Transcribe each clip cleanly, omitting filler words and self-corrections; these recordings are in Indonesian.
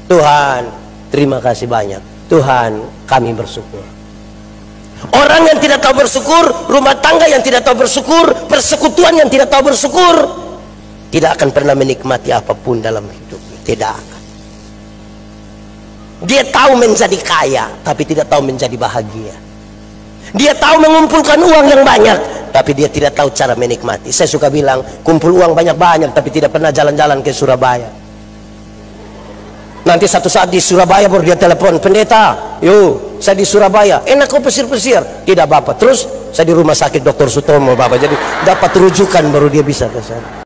Tuhan, terima kasih banyak. Tuhan, kami bersyukur. Orang yang tidak tahu bersyukur, rumah tangga yang tidak tahu bersyukur, persekutuan yang tidak tahu bersyukur, tidak akan pernah menikmati apapun dalam hidupnya. Tidak akan. Dia tahu menjadi kaya, tapi tidak tahu menjadi bahagia. Dia tahu mengumpulkan uang yang banyak, tapi dia tidak tahu cara menikmati. Saya suka bilang, kumpul uang banyak-banyak, tapi tidak pernah jalan-jalan ke Surabaya. Nanti satu saat di Surabaya baru dia telepon, pendeta, yuk saya di Surabaya, enak kok pesir-pesir. Tidak Bapak, terus saya di rumah sakit Dr. Sutomo Bapak. Jadi dapat rujukan baru dia bisa ke sana.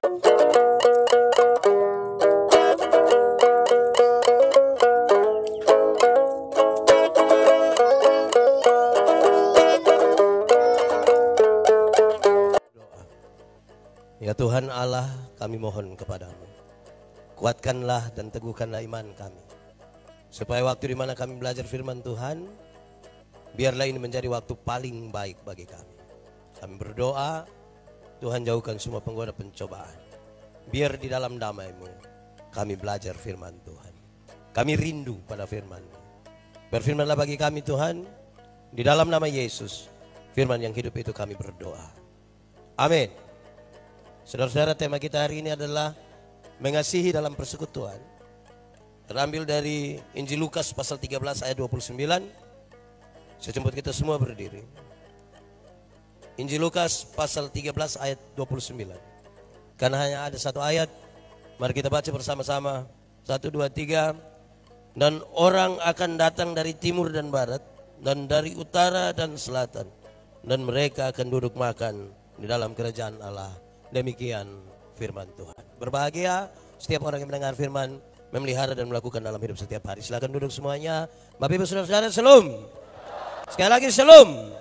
Ya Tuhan Allah, kami mohon kepadamu, kuatkanlah dan teguhkanlah iman kami, supaya waktu di mana kami belajar firman Tuhan, biarlah ini menjadi waktu paling baik bagi kami. Kami berdoa, Tuhan jauhkan semua penggoda pencobaan. Biar di dalam damai-Mu kami belajar firman Tuhan. Kami rindu pada firman-Mu. Berfirmanlah bagi kami Tuhan, di dalam nama Yesus, firman yang hidup itu kami berdoa. Amin. Saudara-saudara, tema kita hari ini adalah mengasihi dalam persekutuan. Terambil dari Injil Lukas pasal 13 ayat 29. Saya jemput kita semua berdiri. Injil Lukas pasal 13 ayat 29. Karena hanya ada satu ayat, mari kita baca bersama-sama. 1, 2, 3. Dan orang akan datang dari timur dan barat, dan dari utara dan selatan, dan mereka akan duduk makan di dalam kerajaan Allah. Demikian firman Tuhan. Berbahagia setiap orang yang mendengar firman, memelihara dan melakukan dalam hidup setiap hari. Silakan duduk semuanya. Bapak Ibu Saudara-saudara, shalom. Sekali lagi shalom.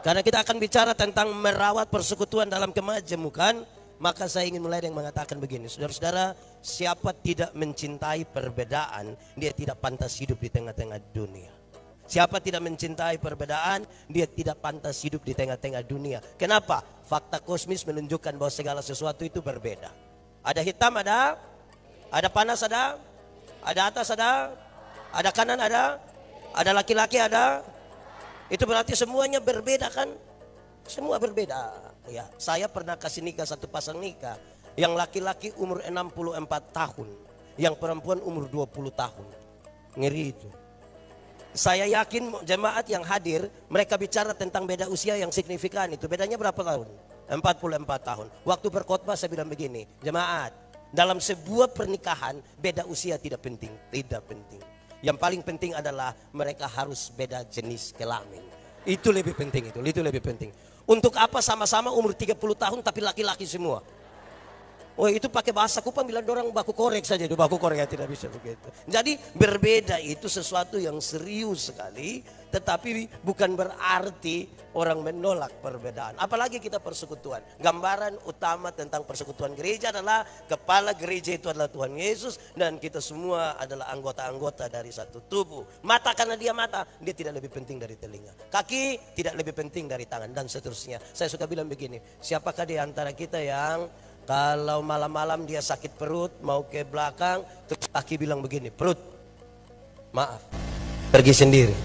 Karena kita akan bicara tentang merawat persekutuan dalam kemajemukan, maka saya ingin mulai dengan mengatakan begini. Saudara-saudara, siapa tidak mencintai perbedaan, dia tidak pantas hidup di tengah-tengah dunia. Siapa tidak mencintai perbedaan, dia tidak pantas hidup di tengah-tengah dunia. Kenapa? Fakta kosmis menunjukkan bahwa segala sesuatu itu berbeda. Ada hitam, ada panas, ada atas, ada kanan, ada laki-laki, ada. Itu berarti semuanya berbeda kan? Semua berbeda. Ya, saya pernah kasih nikah satu pasang nikah, yang laki-laki umur 64 tahun, yang perempuan umur 20 tahun. Ngeri itu. Saya yakin jemaat yang hadir, mereka bicara tentang beda usia yang signifikan itu. Bedanya berapa tahun? 44 tahun. Waktu berkhotbah saya bilang begini, jemaat, dalam sebuah pernikahan beda usia tidak penting. Tidak penting. Yang paling penting adalah mereka harus beda jenis kelamin. Itu lebih penting itu lebih penting. Untuk apa sama-sama umur 30 tahun tapi laki-laki semua? Oh itu pakai bahasa Kupang bilang dorang baku korek saja, itu baku korek, tidak bisa begitu. Jadi berbeda itu sesuatu yang serius sekali, tetapi bukan berarti orang menolak perbedaan. Apalagi kita persekutuan. Gambaran utama tentang persekutuan gereja adalah kepala gereja itu adalah Tuhan Yesus, dan kita semua adalah anggota-anggota dari satu tubuh. Mata karena dia mata, dia tidak lebih penting dari telinga. Kaki tidak lebih penting dari tangan, dan seterusnya. Saya suka bilang begini, siapakah di antara kita yang kalau malam-malam dia sakit perut, mau ke belakang, terus kaki bilang begini, perut, maaf, pergi sendiri.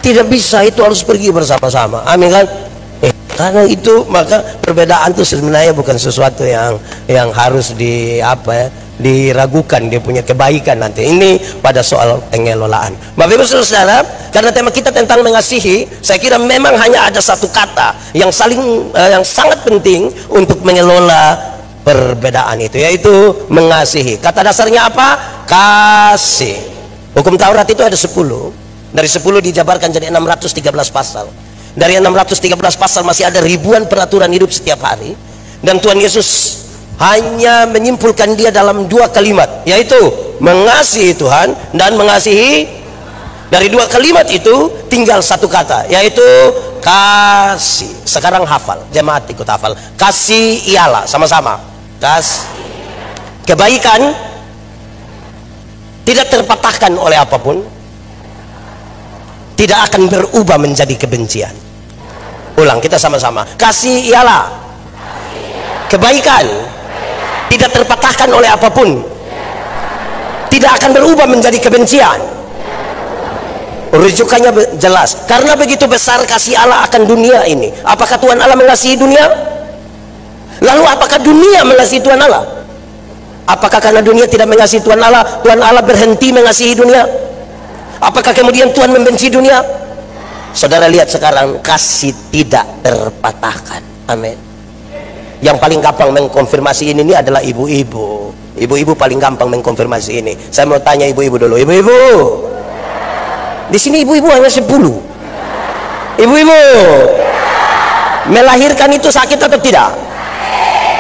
Tidak bisa, itu harus pergi bersama-sama. Amin kan? Karena itu maka perbedaan itu sebenarnya bukan sesuatu yang harus diragukan dia punya kebaikan nanti. Ini pada soal pengelolaan. Bapak Ibu Saudara, karena tema kita tentang mengasihi, saya kira memang hanya ada satu kata yang sangat penting untuk mengelola perbedaan itu, yaitu mengasihi. Kata dasarnya apa? Kasih. Hukum Taurat itu ada 10. Dari 10 dijabarkan jadi 613 pasal. Dari 613 pasal masih ada ribuan peraturan hidup setiap hari. Dan Tuhan Yesus hanya menyimpulkan dia dalam 2 kalimat, yaitu mengasihi Tuhan dan mengasihi. Dari 2 kalimat itu tinggal satu kata, yaitu kasih. Sekarang hafal, jemaat ikut hafal. Kasih ialah, sama-sama. Kasih. Kebaikan tidak terpatahkan oleh apapun, tidak akan berubah menjadi kebencian. Ulang, kita sama-sama. Kasih ialah kebaikan, tidak terpatahkan oleh apapun, tidak tidak akan berubah menjadi kebencian. Rujukannya jelas, karena begitu besar kasih Allah akan dunia ini. Apakah Tuhan Allah mengasihi dunia? Lalu apakah dunia mengasihi Tuhan Allah? Apakah karena dunia tidak mengasihi Tuhan Allah berhenti mengasihi dunia? Apakah kemudian Tuhan membenci dunia? Saudara lihat sekarang, kasih tidak terpatahkan. Amin. Yang paling gampang mengkonfirmasi ini adalah ibu-ibu. Ibu-ibu paling gampang mengkonfirmasi ini. Saya mau tanya ibu-ibu dulu. Ibu-ibu, di sini ibu-ibu hanya 10. Ibu-ibu, melahirkan itu sakit atau tidak?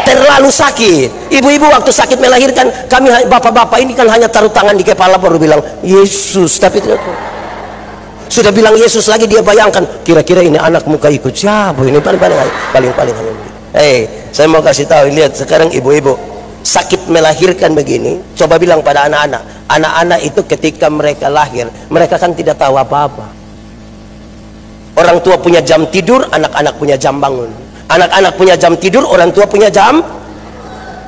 Terlalu sakit. Ibu-ibu waktu sakit melahirkan, kami bapak-bapak ini kan hanya taruh tangan di kepala baru bilang Yesus, tapi tidak. Sudah bilang Yesus lagi dia bayangkan, kira-kira ini anak muka ikut siapa ini, paling. Saya mau kasih tahu, lihat sekarang ibu-ibu sakit melahirkan begini. Coba bilang pada anak-anak itu ketika mereka lahir, mereka kan tidak tahu apa-apa. Orang tua punya jam tidur, anak-anak punya jam bangun. Anak-anak punya jam tidur, orang tua punya jam.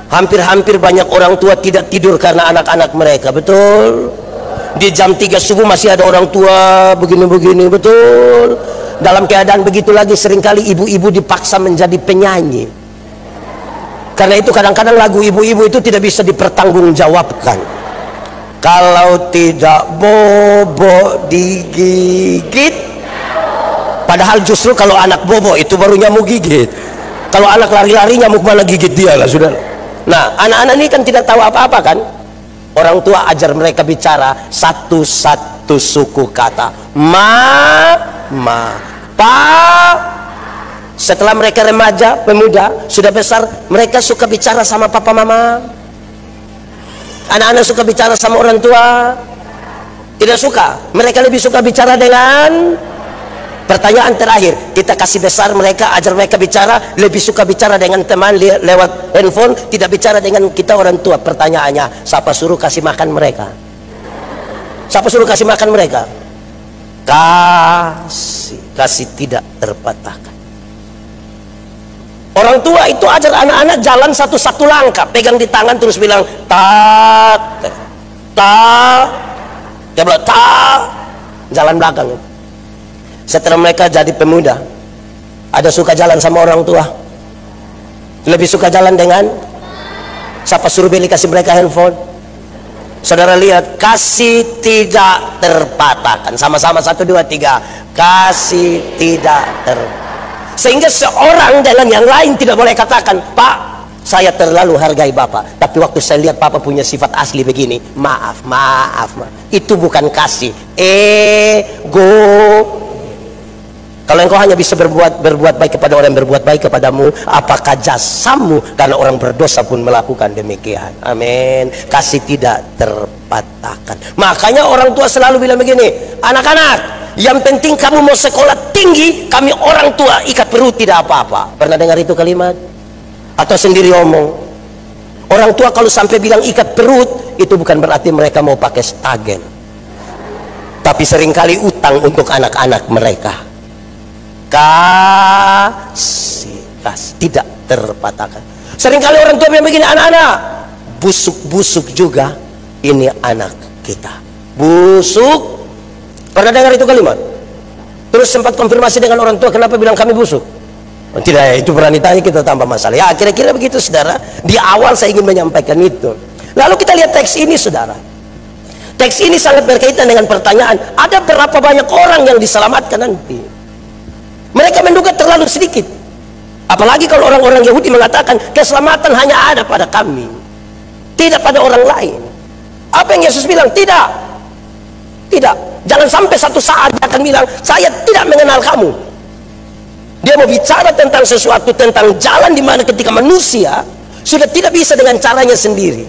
Hampir-hampir banyak orang tua tidak tidur karena anak-anak mereka, betul? Di jam 3 subuh masih ada orang tua begini-begini, betul? Dalam keadaan begitu lagi seringkali ibu-ibu dipaksa menjadi penyanyi. Karena itu kadang-kadang lagu ibu-ibu itu tidak bisa dipertanggungjawabkan. Kalau tidak bobo digigit, padahal justru kalau anak bobo itu baru nyamuk gigit. Kalau anak lari-lari nyamuk mana gigit dia lah, sudah. Nah, anak-anak ini kan tidak tahu apa-apa kan. Orang tua ajar mereka bicara satu-satu suku kata. Ma, pa. Setelah mereka remaja, pemuda, sudah besar, mereka suka bicara sama papa mama. Anak-anak suka bicara sama orang tua? Tidak suka. Mereka lebih suka bicara dengan. Pertanyaan terakhir, kita kasih besar mereka, ajar mereka bicara, lebih suka bicara dengan teman lewat handphone, tidak bicara dengan kita orang tua. Pertanyaannya, siapa suruh kasih makan mereka? Siapa suruh kasih makan mereka? Kasih tidak terpatahkan. Orang tua itu ajar anak-anak jalan satu-satu langkah, pegang di tangan terus bilang dia bilang jalan belakang. Setelah mereka jadi pemuda, ada suka jalan sama orang tua, lebih suka jalan dengan siapa suruh beli kasih mereka handphone. Saudara lihat, kasih tidak terpatahkan. Sama-sama 1, 2, 3. Kasih tidak terpatahkan. Sehingga seorang dengan yang lain tidak boleh katakan, Pak, saya terlalu hargai Bapak, tapi waktu saya lihat Bapak punya sifat asli begini, maaf. Itu bukan kasih, ego. Kalau engkau hanya bisa berbuat baik kepada orang yang berbuat baik kepadamu, apakah jasamu karena orang berdosa pun melakukan demikian? Amin. Kasih tidak terpatahkan. Makanya orang tua selalu bilang begini, anak-anak, yang penting kamu mau sekolah tinggi, kami orang tua ikat perut tidak apa-apa. Pernah dengar itu kalimat? Atau sendiri omong? Orang tua kalau sampai bilang ikat perut, itu bukan berarti mereka mau pakai stagen, tapi seringkali utang untuk anak-anak mereka. Kasih tidak terpatahkan. Seringkali orang tua bilang begini, anak-anak, busuk-busuk juga ini anak kita. Busuk. Pernah dengar itu kalimat? Terus sempat konfirmasi dengan orang tua, kenapa bilang kami busuk? Tidak, ya, itu berani tanya, kita tambah masalah. Ya, kira-kira begitu, saudara. Di awal saya ingin menyampaikan itu. Lalu kita lihat teks ini, saudara. Teks ini sangat berkaitan dengan pertanyaan, ada berapa banyak orang yang diselamatkan nanti? Mereka menduga terlalu sedikit. Apalagi kalau orang-orang Yahudi mengatakan keselamatan hanya ada pada kami, tidak pada orang lain. Apa yang Yesus bilang? Tidak. Jangan sampai satu saat dia akan bilang, saya tidak mengenal kamu. Dia mau bicara tentang sesuatu, tentang jalan di mana ketika manusia sudah tidak bisa dengan caranya sendiri,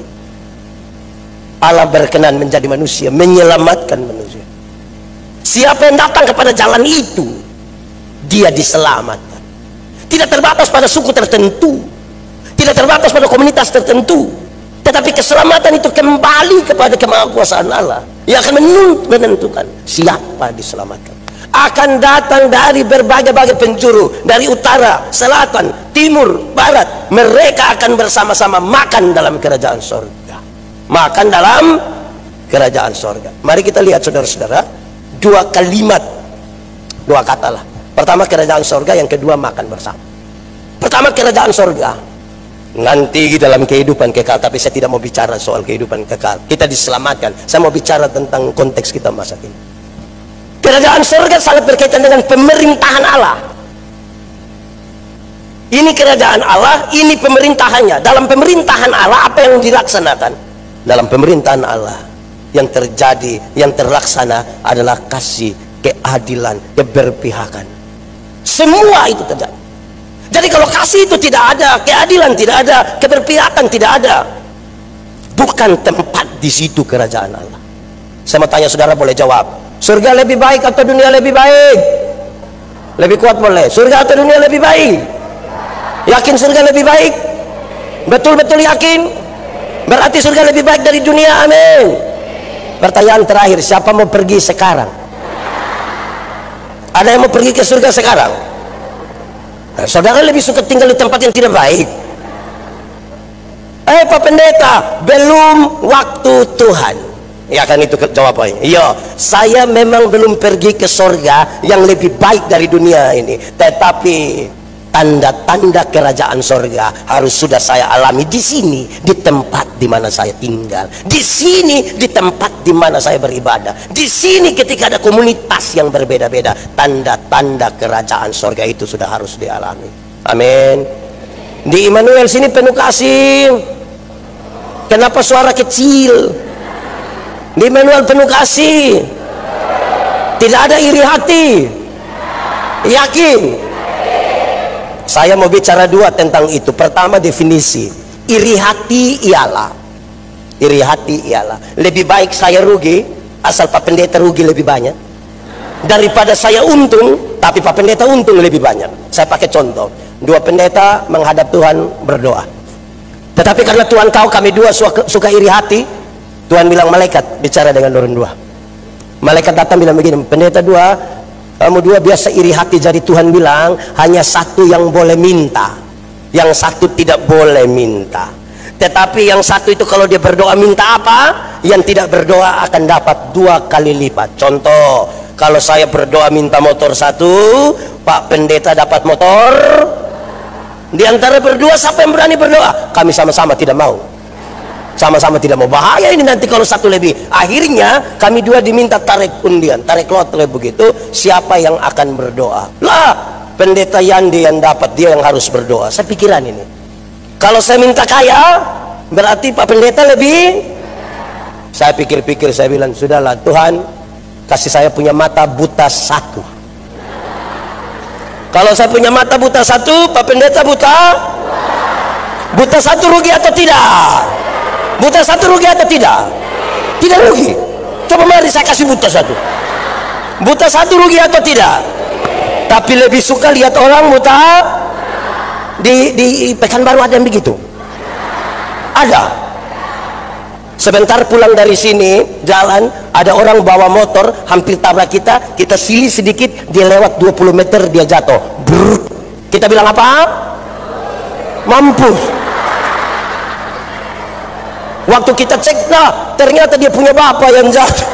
Allah berkenan menjadi manusia, menyelamatkan manusia. Siapa yang datang kepada jalan itu, dia diselamatkan. Tidak terbatas pada suku tertentu, tidak terbatas pada komunitas tertentu, tetapi keselamatan itu kembali kepada kemahakuasaan Allah yang akan menentukan siapa diselamatkan. Akan datang dari berbagai-bagai penjuru, dari utara, selatan, timur, barat. Mereka akan bersama-sama makan dalam kerajaan surga, makan dalam kerajaan sorga. Mari kita lihat saudara-saudara, dua kalimat, dua kata lah. Pertama kerajaan sorga, yang kedua makan bersama. Pertama kerajaan sorga, nanti dalam kehidupan kekal. Tapi saya tidak mau bicara soal kehidupan kekal, kita diselamatkan. Saya mau bicara tentang konteks kita masa ini. Kerajaan sorga sangat berkaitan dengan pemerintahan Allah. Ini kerajaan Allah, ini pemerintahannya. Dalam pemerintahan Allah apa yang dilaksanakan? Dalam pemerintahan Allah yang terjadi, yang terlaksana adalah kasih, keadilan, keberpihakan. Semua itu terjadi. Jadi kalau kasih itu tidak ada, keadilan tidak ada, keberpihakan tidak ada, bukan tempat di situ kerajaan Allah. Saya mau tanya saudara, boleh jawab. Surga lebih baik atau dunia lebih baik? Lebih kuat boleh. Surga atau dunia lebih baik? Yakin surga lebih baik? Betul-betul yakin? Berarti surga lebih baik dari dunia. Amin. Pertanyaan terakhir, siapa mau pergi sekarang? Ada yang mau pergi ke surga sekarang? Nah, saudara lebih suka tinggal di tempat yang tidak baik. Pak Pendeta, belum waktu Tuhan. Ya kan, itu jawabannya. Iya, saya memang belum pergi ke surga yang lebih baik dari dunia ini. Tetapi tanda-tanda kerajaan sorga harus sudah saya alami di sini, di tempat di mana saya tinggal, di sini, di tempat di mana saya beribadah, di sini ketika ada komunitas yang berbeda-beda. Tanda-tanda kerajaan sorga itu sudah harus dialami. Amin. Di Immanuel sini penuh kasih. Kenapa suara kecil? Di Immanuel penuh kasih. Tidak ada iri hati. Yakin? Saya mau bicara dua tentang itu. Pertama, definisi. Iri hati ialah, iri hati ialah lebih baik saya rugi, asal Pak Pendeta rugi lebih banyak, daripada saya untung tapi Pak Pendeta untung lebih banyak. Saya pakai contoh, dua pendeta menghadap Tuhan berdoa. Tetapi karena Tuhan tahu kami dua suka iri hati, Tuhan bilang malaikat bicara dengan orang dua. Malaikat datang bilang begini, pendeta dua, kamu dua biasa iri hati, jadi Tuhan bilang hanya satu yang boleh minta, yang satu tidak boleh minta. Tetapi yang satu itu kalau dia berdoa minta apa, yang tidak berdoa akan dapat 2 kali lipat. Contoh, kalau saya berdoa minta motor 1, Pak Pendeta dapat motor. Di antara berdua siapa yang berani berdoa? Kami sama-sama tidak mau. Sama-sama tidak mau. Bahaya ini nanti kalau satu lebih. Akhirnya kami dua diminta tarik undian, tarik lotre begitu, siapa yang akan berdoa. Lah, Pendeta Yandi yang dapat, dia yang harus berdoa. Saya pikiran ini, kalau saya minta kaya, berarti Pak Pendeta lebih. Saya pikir-pikir, saya bilang, sudahlah Tuhan, kasih saya punya mata buta 1. Kalau saya punya mata buta 1, Pak Pendeta buta 1 rugi atau tidak? Buta 1 rugi atau tidak? Tidak rugi. Coba mari saya kasih buta 1. Buta 1 rugi atau tidak? Tapi lebih suka lihat orang buta. Di Pekanbaru ada yang begitu? Ada. Sebentar pulang dari sini jalan, ada orang bawa motor hampir tabrak kita, kita silih sedikit, dia lewat 20 meter dia jatuh. Brrr. Kita bilang apa? Mampus. Waktu kita cek, nah ternyata dia punya bapak yang jatuh.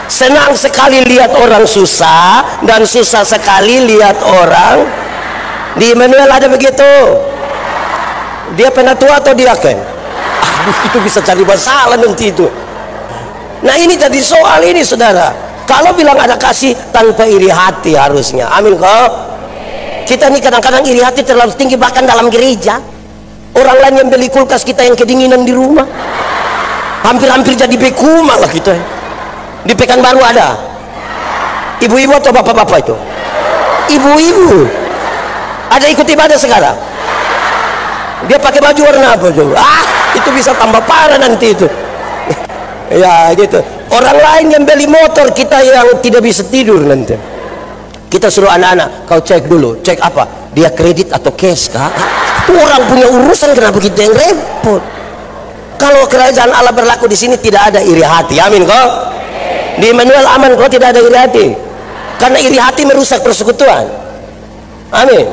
Senang sekali lihat orang susah, dan susah sekali lihat orang. Di Immanuel ada begitu. Dia penatua atau diaken? Aduh, itu bisa cari masalah nanti itu. Nah ini tadi soal ini saudara. Kalau bilang ada kasih tanpa iri hati harusnya. Amin kok. Kita ini kadang-kadang iri hati terlalu tinggi, bahkan dalam gereja. Orang lain yang beli kulkas, kita yang kedinginan di rumah. Hampir-hampir jadi beku malah kita. Di Pekanbaru ada ibu-ibu atau bapak-bapak itu? Ibu-ibu. Ada ikut ibadah sekarang? Dia pakai baju warna apa coba? Itu bisa tambah parah nanti itu. Ya gitu. Orang lain yang beli motor, kita yang tidak bisa tidur nanti. Kita suruh anak-anak, kau cek dulu. Cek apa? Dia kredit atau cash kah? Orang punya urusan, kenapa kita yang repot? Kalau kerajaan Allah berlaku di sini tidak ada iri hati. Amin kok. Di Immanuel aman kok, tidak ada iri hati. Karena iri hati merusak persekutuan. Amin.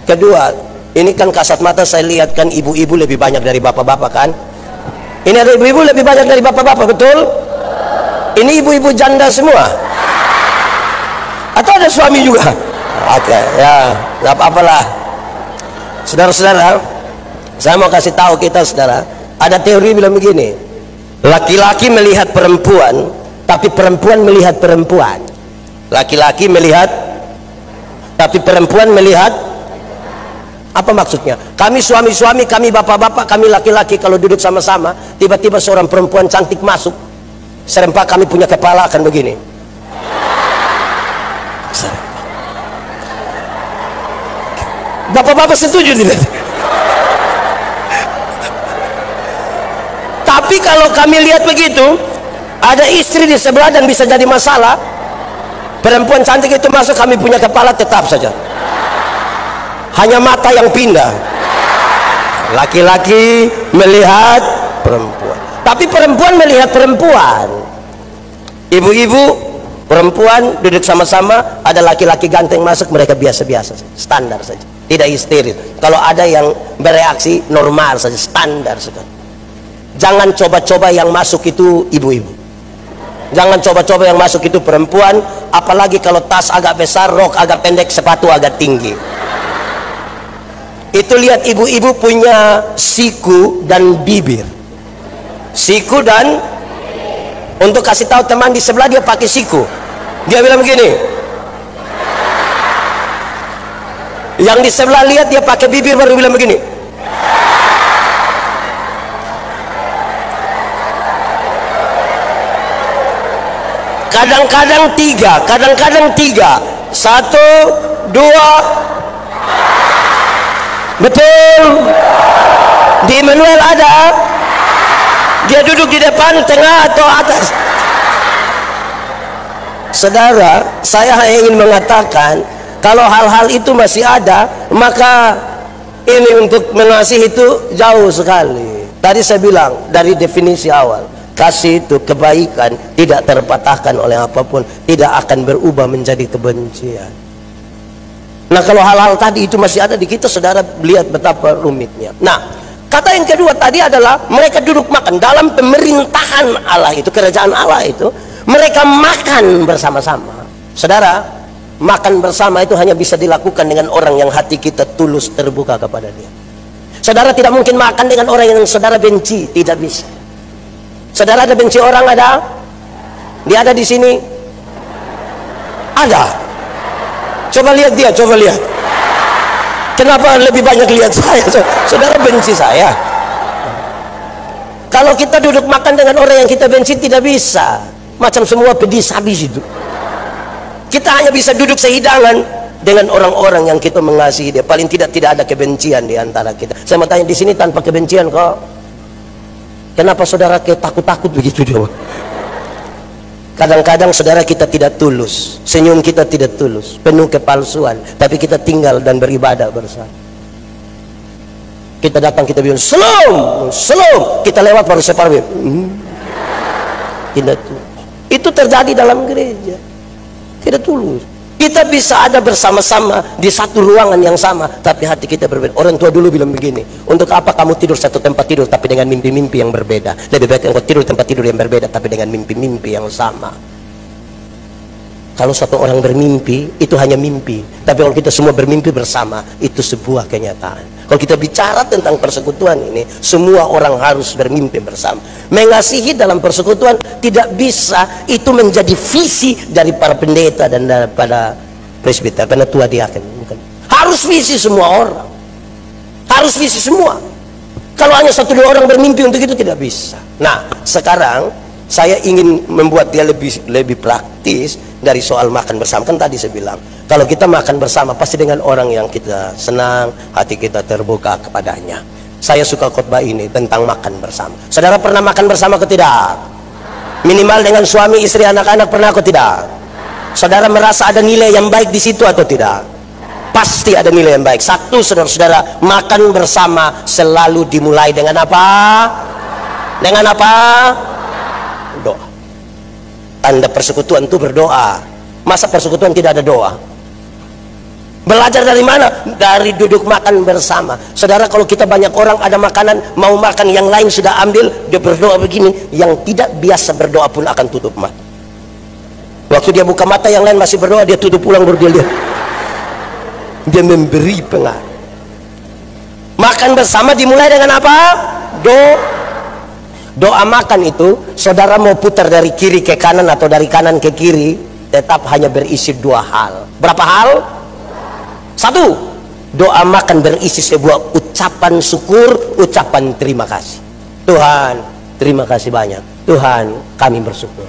Kedua, ini kan kasat mata saya lihat kan ibu-ibu lebih banyak dari bapak-bapak kan. Ini ada ibu-ibu lebih banyak dari bapak-bapak, betul? Ini ibu-ibu janda semua? Atau ada suami juga? Oke, ya, nggak apa-apalah. Saudara-saudara, saya mau kasih tahu kita, saudara, ada teori bilang begini: laki-laki melihat perempuan, tapi perempuan melihat perempuan. Laki-laki melihat, tapi perempuan melihat. Apa maksudnya? Kami suami-suami, kami bapak-bapak, kami laki-laki kalau duduk sama-sama, tiba-tiba seorang perempuan cantik masuk, serempak kami punya kepala akan begini. Bapak-bapak setuju tidak? Tapi kalau kami lihat begitu, ada istri di sebelah dan bisa jadi masalah. Perempuan cantik itu masuk, kami punya kepala tetap saja. Hanya mata yang pindah. Laki-laki melihat perempuan, tapi perempuan melihat perempuan. Ibu-ibu, perempuan duduk sama-sama, ada laki-laki ganteng masuk, mereka biasa-biasa, standar saja, tidak histeris. Kalau ada yang bereaksi, normal saja, standar saja. Jangan coba-coba yang masuk itu ibu-ibu. Jangan coba-coba yang masuk itu perempuan, apalagi kalau tas agak besar, rok agak pendek, sepatu agak tinggi. Itu lihat ibu-ibu punya siku dan bibir. Siku dan, untuk kasih tahu teman di sebelah, dia pakai siku. Dia bilang begini. Yang di sebelah lihat dia pakai bibir, baru bilang begini. Kadang-kadang tiga, kadang-kadang tiga. 1, 2. Betul. Di Emmanuel ada. Dia duduk di depan, tengah atau atas. Saudara, saya hanya ingin mengatakan, kalau hal-hal itu masih ada, maka ini untuk mengasihi itu jauh sekali. Tadi saya bilang dari definisi awal, kasih itu kebaikan, tidak terpatahkan oleh apapun, tidak akan berubah menjadi kebencian. Nah, kalau hal-hal tadi itu masih ada di kita, saudara lihat betapa rumitnya. Nah, kata yang kedua tadi adalah mereka duduk makan dalam pemerintahan Allah itu, kerajaan Allah itu, mereka makan bersama-sama. Saudara, makan bersama itu hanya bisa dilakukan dengan orang yang hati kita tulus terbuka kepada dia. Saudara tidak mungkin makan dengan orang yang saudara benci, tidak bisa. Saudara ada benci orang, ada? Dia ada di sini? Ada. Coba lihat dia, coba lihat. Kenapa lebih banyak lihat saya? Saudara benci saya. Kalau kita duduk makan dengan orang yang kita benci, tidak bisa. Macam semua pedis habis itu. Kita hanya bisa duduk sehidangan dengan orang-orang yang kita mengasihi dia. Paling tidak ada kebencian di antara kita. Saya mau tanya, di sini tanpa kebencian kok? Kenapa saudara kayak takut-takut begitu dia? Kadang-kadang saudara kita tidak tulus, senyum kita tidak tulus, penuh kepalsuan, tapi kita tinggal dan beribadah bersama. Kita datang, kita bilang shalom, shalom, kita lewat baru separuh. Tidak tulus. Itu terjadi dalam gereja. Tidak tulus. Kita bisa ada bersama-sama di satu ruangan yang sama, tapi hati kita berbeda. Orang tua dulu bilang begini, untuk apa kamu tidur satu tempat tidur tapi dengan mimpi-mimpi yang berbeda? Lebih baik engkau tidur tempat tidur yang berbeda tapi dengan mimpi-mimpi yang sama. Kalau satu orang bermimpi, itu hanya mimpi. Tapi kalau kita semua bermimpi bersama, itu sebuah kenyataan. Kalau kita bicara tentang persekutuan ini, semua orang harus bermimpi bersama. Mengasihi dalam persekutuan tidak bisa itu menjadi visi dari para pendeta dan daripada presbiter, penatua diaken. Bukan. Harus visi semua orang. Harus visi semua. Kalau hanya 1-2 orang bermimpi untuk itu, tidak bisa. Nah, sekarang saya ingin membuat dia lebih praktis dari soal makan bersama. Kan tadi saya bilang, kalau kita makan bersama pasti dengan orang yang kita senang, hati kita terbuka kepadanya. Saya suka khotbah ini tentang makan bersama. Saudara pernah makan bersama atau tidak? Minimal dengan suami, istri, anak-anak, pernah atau tidak? Saudara merasa ada nilai yang baik di situ atau tidak? Pasti ada nilai yang baik. Satu, saudara-saudara, makan bersama selalu dimulai dengan apa? Dengan apa? Doa. Tanda persekutuan itu berdoa. Masa persekutuan tidak ada doa? Belajar dari mana? Dari duduk makan bersama. Saudara, kalau kita banyak orang ada makanan, mau makan, yang lain sudah ambil, dia berdoa begini, yang tidak biasa berdoa pun akan tutup mata. Waktu dia buka mata, yang lain masih berdoa, dia tutup ulang, baru dia lihat. Dia memberi pengaruh. Makan bersama dimulai dengan apa? Doa makan itu, saudara mau putar dari kiri ke kanan atau dari kanan ke kiri, tetap hanya berisi dua hal. Berapa hal? Satu, doa makan berisi sebuah ucapan syukur, ucapan terima kasih. Tuhan, terima kasih banyak. Tuhan, kami bersyukur.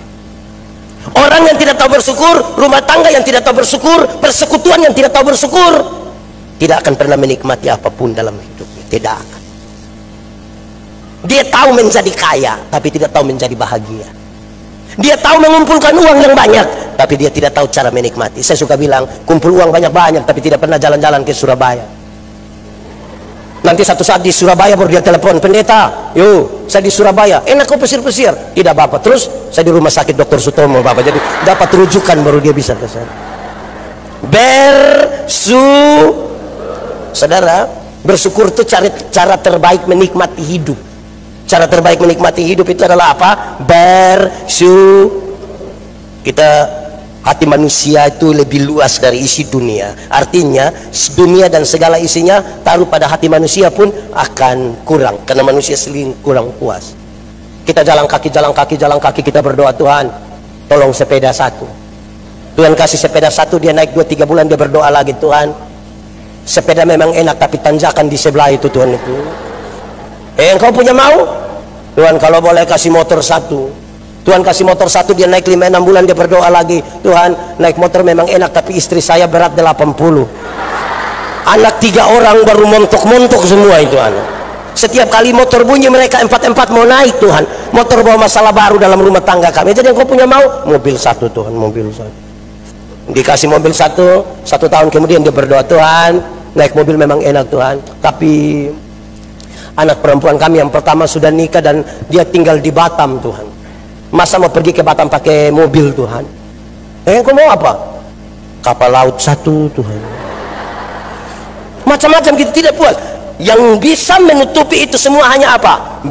Orang yang tidak tahu bersyukur, rumah tangga yang tidak tahu bersyukur, persekutuan yang tidak tahu bersyukur, tidak akan pernah menikmati apapun dalam hidupnya. Tidak akan. Dia tahu menjadi kaya, tapi tidak tahu menjadi bahagia. Dia tahu mengumpulkan uang yang banyak, tapi dia tidak tahu cara menikmati. Saya suka bilang, kumpul uang banyak-banyak tapi tidak pernah jalan-jalan ke Surabaya. Nanti satu saat di Surabaya baru dia telepon, pendeta, yuk saya di Surabaya, enak kok pesir-pesir. Tidak Bapak, terus saya di rumah sakit Dr. Sutomo Bapak. Jadi dapat rujukan baru dia bisa ke sana. Saudara, bersyukur itu cara terbaik menikmati hidup. Cara terbaik menikmati hidup itu adalah apa? Kita, hati manusia itu lebih luas dari isi dunia. Artinya dunia dan segala isinya taruh pada hati manusia pun akan kurang, karena manusia sering kurang puas. Kita jalan kaki kita berdoa, Tuhan tolong sepeda satu. Tuhan kasih sepeda satu, dia naik 2-3 bulan, dia berdoa lagi, Tuhan sepeda memang enak tapi tanjakan di sebelah itu Tuhan itu. Engkau punya mau? Tuhan kalau boleh kasih motor satu. Tuhan kasih motor satu, dia naik 5-6 bulan, dia berdoa lagi, Tuhan naik motor memang enak tapi istri saya berat 80. Anak 3 orang baru montok-montok semua itu anak. Setiap kali motor bunyi mereka 4-4 mau naik, Tuhan. Motor bawa masalah baru dalam rumah tangga kami. Jadi engkau punya mau? Mobil satu Tuhan, mobil satu. Dikasih mobil satu tahun kemudian dia berdoa, Tuhan naik mobil memang enak Tuhan, tapi anak perempuan kami yang pertama sudah nikah dan dia tinggal di Batam Tuhan. Masa mau pergi ke Batam pakai mobil Tuhan? Engkau mau apa? Kapal laut satu Tuhan. Macam-macam gitu, tidak puas. Yang bisa menutupi itu semua hanya apa?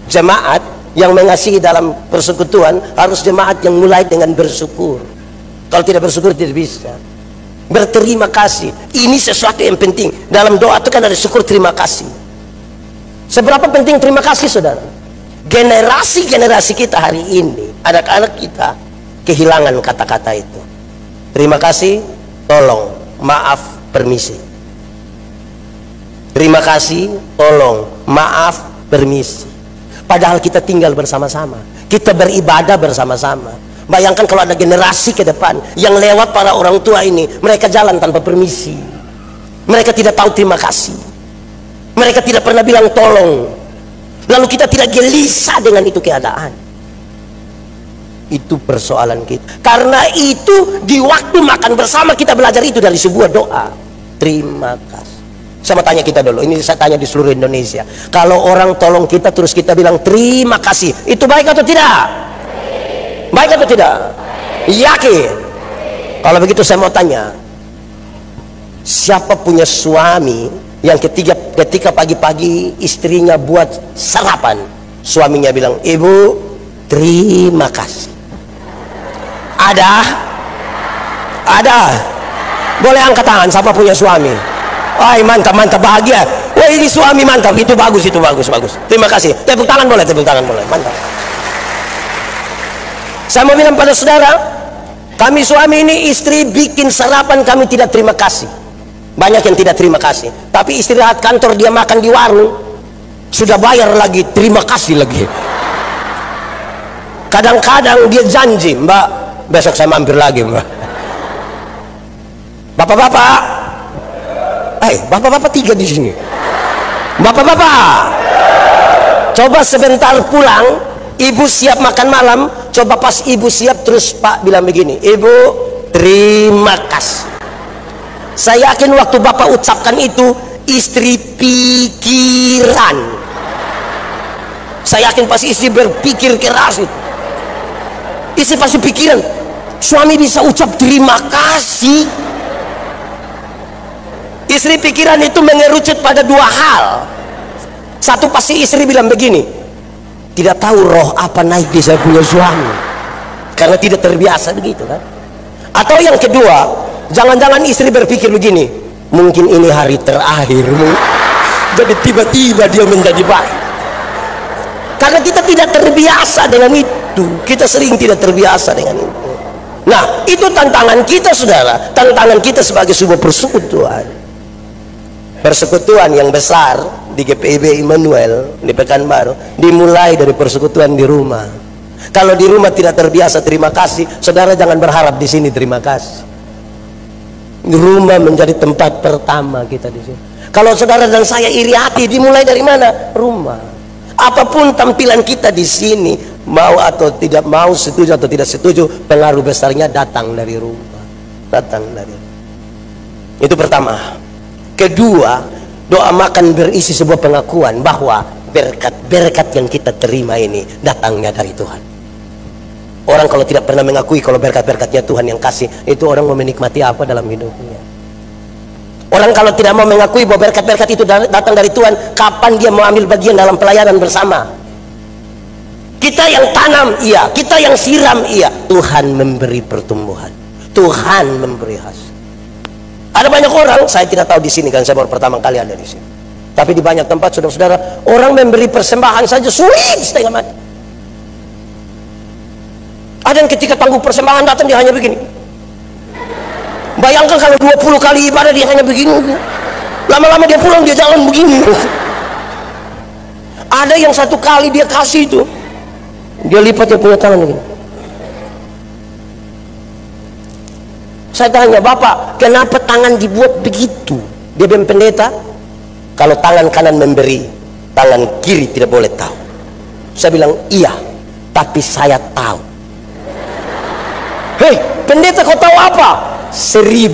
Jemaat yang mengasihi dalam persekutuan harus jemaat yang mulai dengan bersyukur. Kalau tidak bersyukur tidak bisa. Berterima kasih, ini sesuatu yang penting dalam doa itu kan ada syukur, terima kasih. Seberapa penting terima kasih saudara? Generasi kita hari ini, anak-anak kita kehilangan kata-kata itu. Terima kasih, tolong, maaf, permisi. Terima kasih, tolong, maaf, permisi. Padahal kita tinggal bersama-sama, kita beribadah bersama-sama. Bayangkan kalau ada generasi ke depan yang lewat para orang tua ini, mereka jalan tanpa permisi, mereka tidak tahu terima kasih, mereka tidak pernah bilang tolong, lalu kita tidak gelisah dengan itu keadaan. Itu persoalan kita. Karena itu di waktu makan bersama kita belajar itu dari sebuah doa, terima kasih. Saya mau tanya kita dulu, ini saya tanya di seluruh Indonesia, kalau orang tolong kita terus kita bilang terima kasih, itu baik atau tidak? Baik atau tidak? Yakin? Kalau begitu saya mau tanya, siapa punya suami yang ketika pagi-pagi istrinya buat sarapan, suaminya bilang, ibu terima kasih? Ada? Boleh angkat tangan siapa punya suami? Wah mantap bahagia. Wah ini suami mantap, itu bagus. Terima kasih. Tepuk tangan boleh, mantap. Saya mau bilang pada saudara, kami suami ini istri bikin sarapan kami tidak terima kasih. Banyak yang tidak terima kasih. Tapi istirahat kantor dia makan di warung, sudah bayar lagi, terima kasih lagi. Kadang-kadang dia janji, Mbak besok saya mampir lagi Mbak. Bapak-bapak, bapak-bapak 3 di sini. Bapak-bapak, coba sebentar pulang. Ibu siap makan malam, coba pas ibu siap terus Pak bilang begini, ibu terima kasih. Saya yakin waktu bapak ucapkan itu istri pikiran. Saya yakin pasti istri berpikir keras itu. Istri pasti pikiran, suami bisa ucap terima kasih. Istri pikiran itu mengerucut pada dua hal. Satu, pasti istri bilang begini, tidak tahu roh apa naik di saya punya suami, karena tidak terbiasa begitu kan. Atau yang kedua, jangan-jangan istri berpikir begini, mungkin ini hari terakhir, jadi tiba-tiba dia menjadi baik. Karena kita tidak terbiasa dengan itu, kita sering tidak terbiasa dengan itu. Nah, itu tantangan kita, saudara, tantangan kita sebagai sebuah persekutuan. Persekutuan yang besar di GPIB Immanuel di Pekanbaru dimulai dari persekutuan di rumah. Kalau di rumah tidak terbiasa terima kasih, saudara jangan berharap di sini terima kasih. Rumah menjadi tempat pertama kita di sini. Kalau saudara dan saya iri hati, dimulai dari mana? Rumah. Apapun tampilan kita di sini, mau atau tidak mau, setuju atau tidak setuju, pengaruh besarnya datang dari rumah. Datang dari rumah. Itu pertama. Kedua, doa makan berisi sebuah pengakuan bahwa berkat-berkat yang kita terima ini datangnya dari Tuhan. Orang kalau tidak pernah mengakui kalau berkat-berkatnya Tuhan yang kasih, itu orang mau menikmati apa dalam hidupnya? Orang kalau tidak mau mengakui bahwa berkat-berkat itu datang dari Tuhan, kapan dia mau ambil bagian dalam pelayanan bersama? Kita yang tanam, iya. Kita yang siram, iya. Tuhan memberi pertumbuhan, Tuhan memberi hasil. Ada banyak orang, saya tidak tahu di sini kan, saya baru pertama kali ada di sini. Tapi di banyak tempat, saudara-saudara, orang memberi persembahan saja sulit setengah mati. Ada yang ketika tangguh persembahan datang dia hanya begini. Bayangkan kalau 20 kali ibadah dia hanya begini. Lama-lama dia pulang dia jalan begini. Ada yang satu kali dia kasih itu, dia lipat dia punya tangan begini. Saya tanya, Bapak, kenapa tangan dibuat begitu? Dia bilang, pendeta, kalau tangan kanan memberi, tangan kiri tidak boleh tahu. Saya bilang, iya, tapi saya tahu. Hei, pendeta, kau tahu apa? 1000.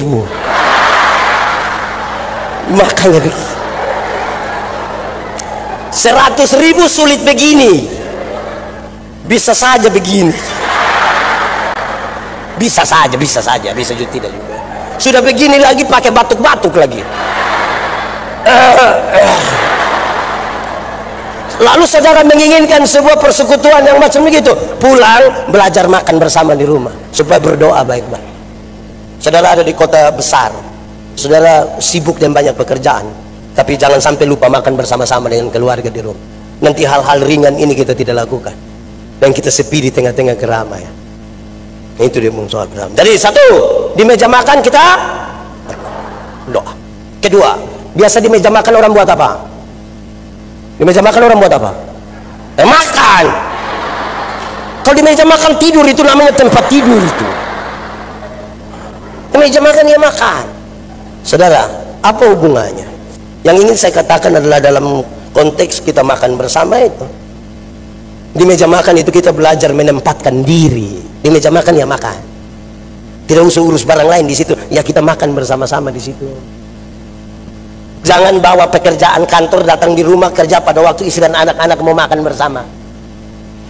Makanya begini. 100.000 sulit begini. Bisa saja begini. Bisa saja, bisa juga tidak juga. Sudah begini lagi pakai batuk-batuk lagi. Lalu saudara menginginkan sebuah persekutuan yang macam begitu, pulang belajar makan bersama di rumah supaya berdoa baik-baik. Saudara ada di kota besar, saudara sibuk dan banyak pekerjaan, tapi jangan sampai lupa makan bersama-sama dengan keluarga di rumah. Nanti hal-hal ringan ini kita tidak lakukan dan kita sepi di tengah-tengah keramaian. Itu dia soal bersama. Jadi satu, di meja makan kita doa. Kedua, biasa di meja makan orang buat apa? Di meja makan orang buat apa? Makan. Kalau di meja makan tidur, itu namanya tempat tidur itu. Di meja makan ya makan. Saudara, apa hubungannya? Yang ingin saya katakan adalah dalam konteks kita makan bersama itu, di meja makan itu kita belajar menempatkan diri. Di meja makan ya makan, tidak usah urus barang lain di situ, ya kita makan bersama-sama di situ. Jangan bawa pekerjaan kantor datang di rumah kerja pada waktu istri dan anak-anak mau makan bersama.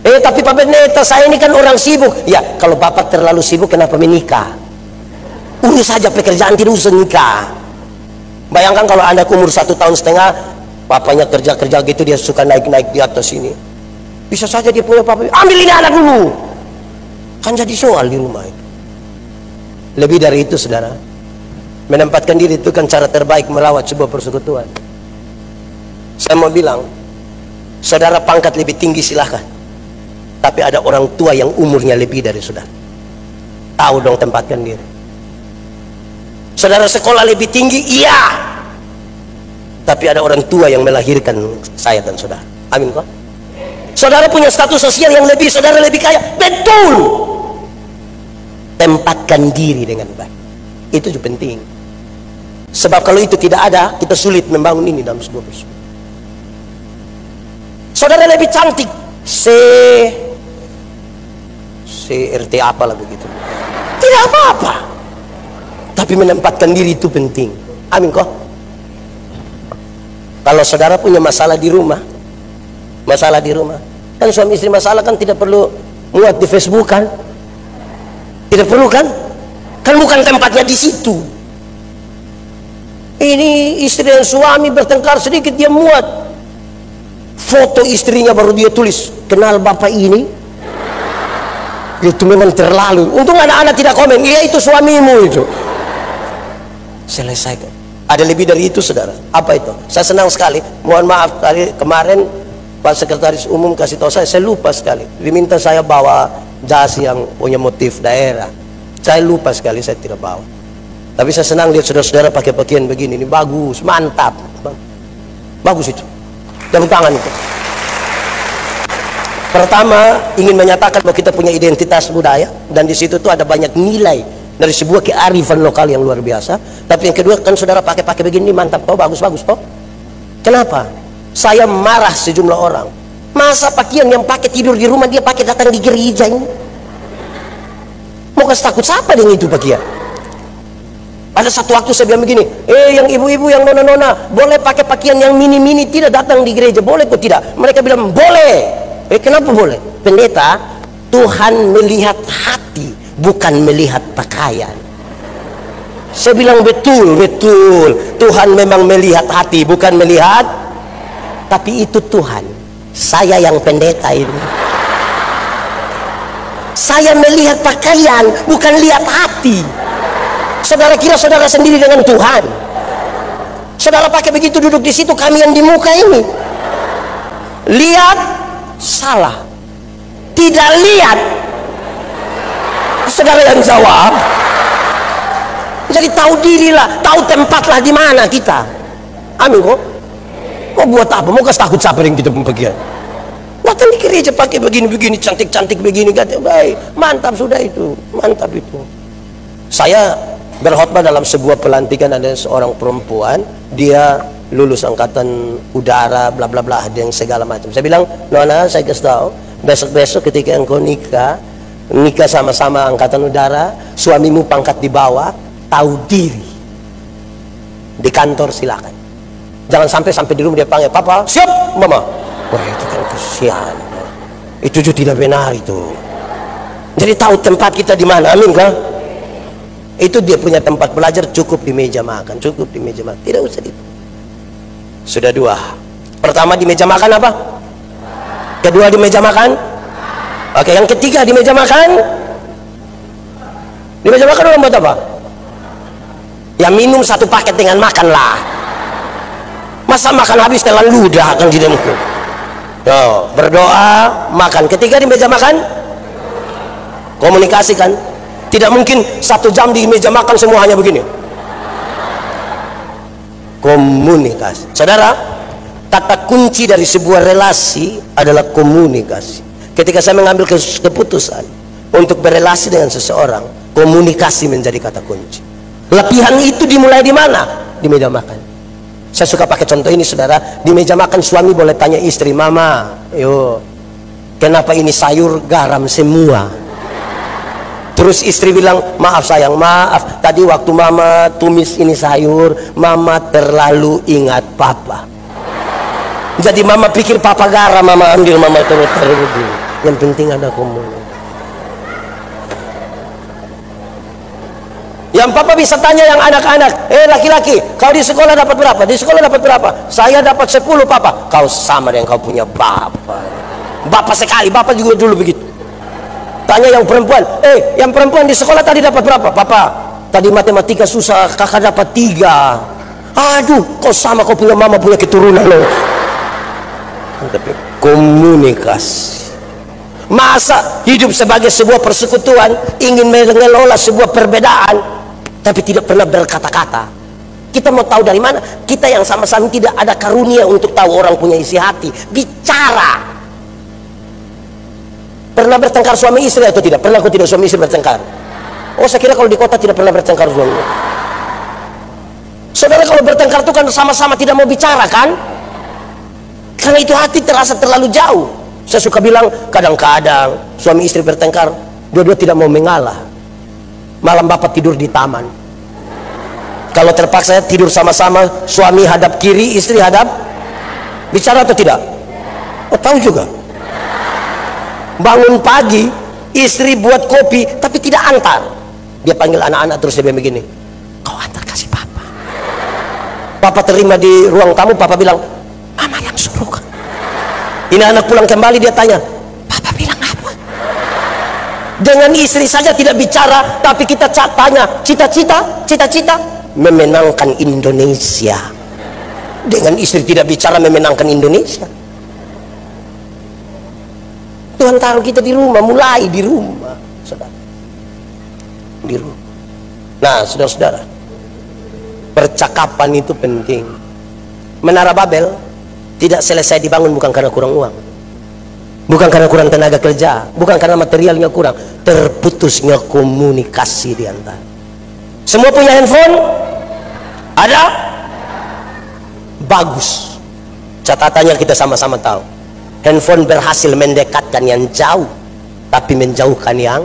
Tapi Pak Pendeta, saya ini kan orang sibuk. Ya, kalau Bapak terlalu sibuk kenapa menikah? Urus saja pekerjaan, tidak usah nikah. Bayangkan kalau anak umur 1,5 tahun, papanya kerja-kerja gitu, dia suka naik-naik di atas ini. Bisa saja dia punya papa, ambil ini anak dulu. Kan jadi soal di rumah itu. Lebih dari itu, saudara, menempatkan diri itu kan cara terbaik merawat sebuah persekutuan. Saya mau bilang, saudara pangkat lebih tinggi silahkan, tapi ada orang tua yang umurnya lebih dari saudara. Tahu dong tempatkan diri. Saudara sekolah lebih tinggi, iya, tapi ada orang tua yang melahirkan saya dan saudara. Amin kok. Saudara punya status sosial yang lebih, saudara lebih kaya, betul. Tempatkan diri dengan baik, itu juga penting. Sebab kalau itu tidak ada, kita sulit membangun ini dalam sebuah persekutuan. Saudara lebih cantik, CRT apalah begitu, tidak apa-apa, tapi menempatkan diri itu penting. Amin kok. Kalau saudara punya masalah di rumah, kan suami istri masalah kan tidak perlu muat di Facebook kan. Tidak perlu kan? Kan bukan tempatnya di situ. Ini istri dan suami bertengkar sedikit, dia muat foto istrinya, baru dia tulis, kenal bapak ini. Itu memang terlalu. Untung anak-anak tidak komen, iya itu suamimu itu. Selesai. Ada lebih dari itu, saudara. Apa itu? Saya senang sekali. Mohon maaf tadi kemarin Pak Sekretaris Umum kasih tahu saya lupa sekali. Diminta saya bawa jas yang punya motif daerah. Saya lupa sekali, saya tidak bawa. Tapi saya senang lihat saudara-saudara pakai pakaian begini. Ini bagus, mantap. Bagus itu. Tepuk tangan itu. Pertama, ingin menyatakan bahwa kita punya identitas budaya, dan di situ tuh ada banyak nilai dari sebuah kearifan lokal yang luar biasa. Tapi yang kedua, kan saudara pakai begini, mantap toh, bagus-bagus toh. Kenapa? Saya marah sejumlah orang. Masa pakaian yang pakai tidur di rumah, dia pakai datang di gereja ini? Mau kasih takut siapa dengan itu pakaian? Ada satu waktu saya bilang begini, yang ibu-ibu, yang nona-nona, boleh pakai pakaian yang mini-mini, tidak datang di gereja, boleh kok tidak? Mereka bilang boleh. Kenapa boleh? Pendeta, Tuhan melihat hati, bukan melihat pakaian. Saya bilang betul, betul. Tuhan memang melihat hati, bukan melihat. Tapi itu Tuhan. Saya yang pendeta ini. Saya melihat pakaian, bukan lihat hati. Saudara kira saudara sendiri dengan Tuhan? Saudara pakai begitu duduk di situ, kami yang di muka ini. Lihat, salah. Tidak lihat, saudara yang jawab. Jadi tahu dirilah, tahu tempatlah di mana kita. Amin kok. Mau buat apa? Mau kasih takut siapa yang kita pembagian? Datang di gereja pakai begini-begini, cantik-cantik begini, kata baik, mantap sudah itu, mantap itu. Saya berkhotbah dalam sebuah pelantikan, ada seorang perempuan, dia lulus angkatan udara, bla bla bla, yang segala macam. Saya bilang, Nona, saya kasih tahu, besok-besok ketika engkau nikah sama-sama angkatan udara, suamimu pangkat di bawah, tahu diri. Di kantor silakan. Jangan sampai di rumah dia panggil, Papa, siap, Mama. Wah, itu kan kesian. Itu juga tidak benar itu. Jadi tahu tempat kita di mana, amin kah? Itu dia punya tempat belajar, cukup di meja makan, cukup di meja makan, tidak usah itu. Sudah dua. Pertama di meja makan apa? Kedua di meja makan. Oke, yang ketiga di meja makan. Di meja makan orang buat apa? Ya minum satu paket dengan makan lah. Masa makan habis telan ludah kan tidak mungkin. Yo, berdoa, makan. Ketiga di meja makan, komunikasikan. Tidak mungkin 1 jam di meja makan semua hanya begini. Komunikasi. Saudara, kata kunci dari sebuah relasi adalah komunikasi. Ketika saya mengambil keputusan untuk berelasi dengan seseorang, komunikasi menjadi kata kunci. Latihan itu dimulai di mana? Di meja makan. Saya suka pakai contoh ini, saudara. Di meja makan suami boleh tanya istri, Mama, yo, kenapa ini sayur garam semua? Terus istri bilang, maaf sayang, maaf, tadi waktu Mama tumis ini sayur, Mama terlalu ingat Papa. Jadi Mama pikir Papa garam, Mama ambil, Mama taruh dulu. Yang penting ada komunikasi. Yang Papa bisa tanya yang anak-anak, laki-laki, kau di sekolah dapat berapa? Di sekolah dapat berapa? Saya dapat 10, Papa. Kau sama dengan kau punya Bapak. Bapak sekali, Bapak juga dulu begitu. Tanya yang perempuan, yang perempuan di sekolah tadi dapat berapa? Papa, tadi matematika susah, kakak dapat 3. Aduh, kau sama, kau punya mama, punya keturunan loh. Tapi komunikasi. Masa hidup sebagai sebuah persekutuan, ingin mengelola sebuah perbedaan, tapi tidak pernah berkata-kata. Kita mau tahu dari mana? Kita yang sama-sama tidak ada karunia untuk tahu orang punya isi hati. Bicara. Pernah bertengkar suami istri atau tidak? Pernah atau tidak suami istri bertengkar? Oh, saya kira kalau di kota tidak pernah bertengkar suami. Saudara, kalau bertengkar itu kan sama-sama tidak mau bicara kan? Karena itu hati terasa terlalu jauh. Saya suka bilang, kadang-kadang suami istri bertengkar, dua-dua tidak mau mengalah. Malam bapak tidur di taman. Kalau terpaksa tidur sama-sama, suami hadap kiri, istri hadap. Bicara atau tidak? Oh, tahu juga. Bangun pagi, Istri buat kopi tapi tidak antar. Dia panggil anak-anak terus dia bilang begini, kau antar kasih papa. Papa terima di ruang tamu, papa bilang, mama yang suruh. Ini anak pulang kembali, dia tanya, papa bilang apa? Dengan istri saja tidak bicara, tapi kita tanya cita-cita memenangkan Indonesia. Dengan istri tidak bicara memenangkan Indonesia. Tuhan taruh kita di rumah, mulai di rumah, saudara. Di rumah. Nah, saudara-saudara, percakapan itu penting. Menara Babel tidak selesai dibangun bukan karena kurang uang, bukan karena kurang tenaga kerja, bukan karena materialnya kurang, terputusnya komunikasi di antara. Semua punya handphone? Ada? Bagus. Catatannya kita sama-sama tahu. Handphone berhasil mendekatkan yang jauh, tapi menjauhkan yang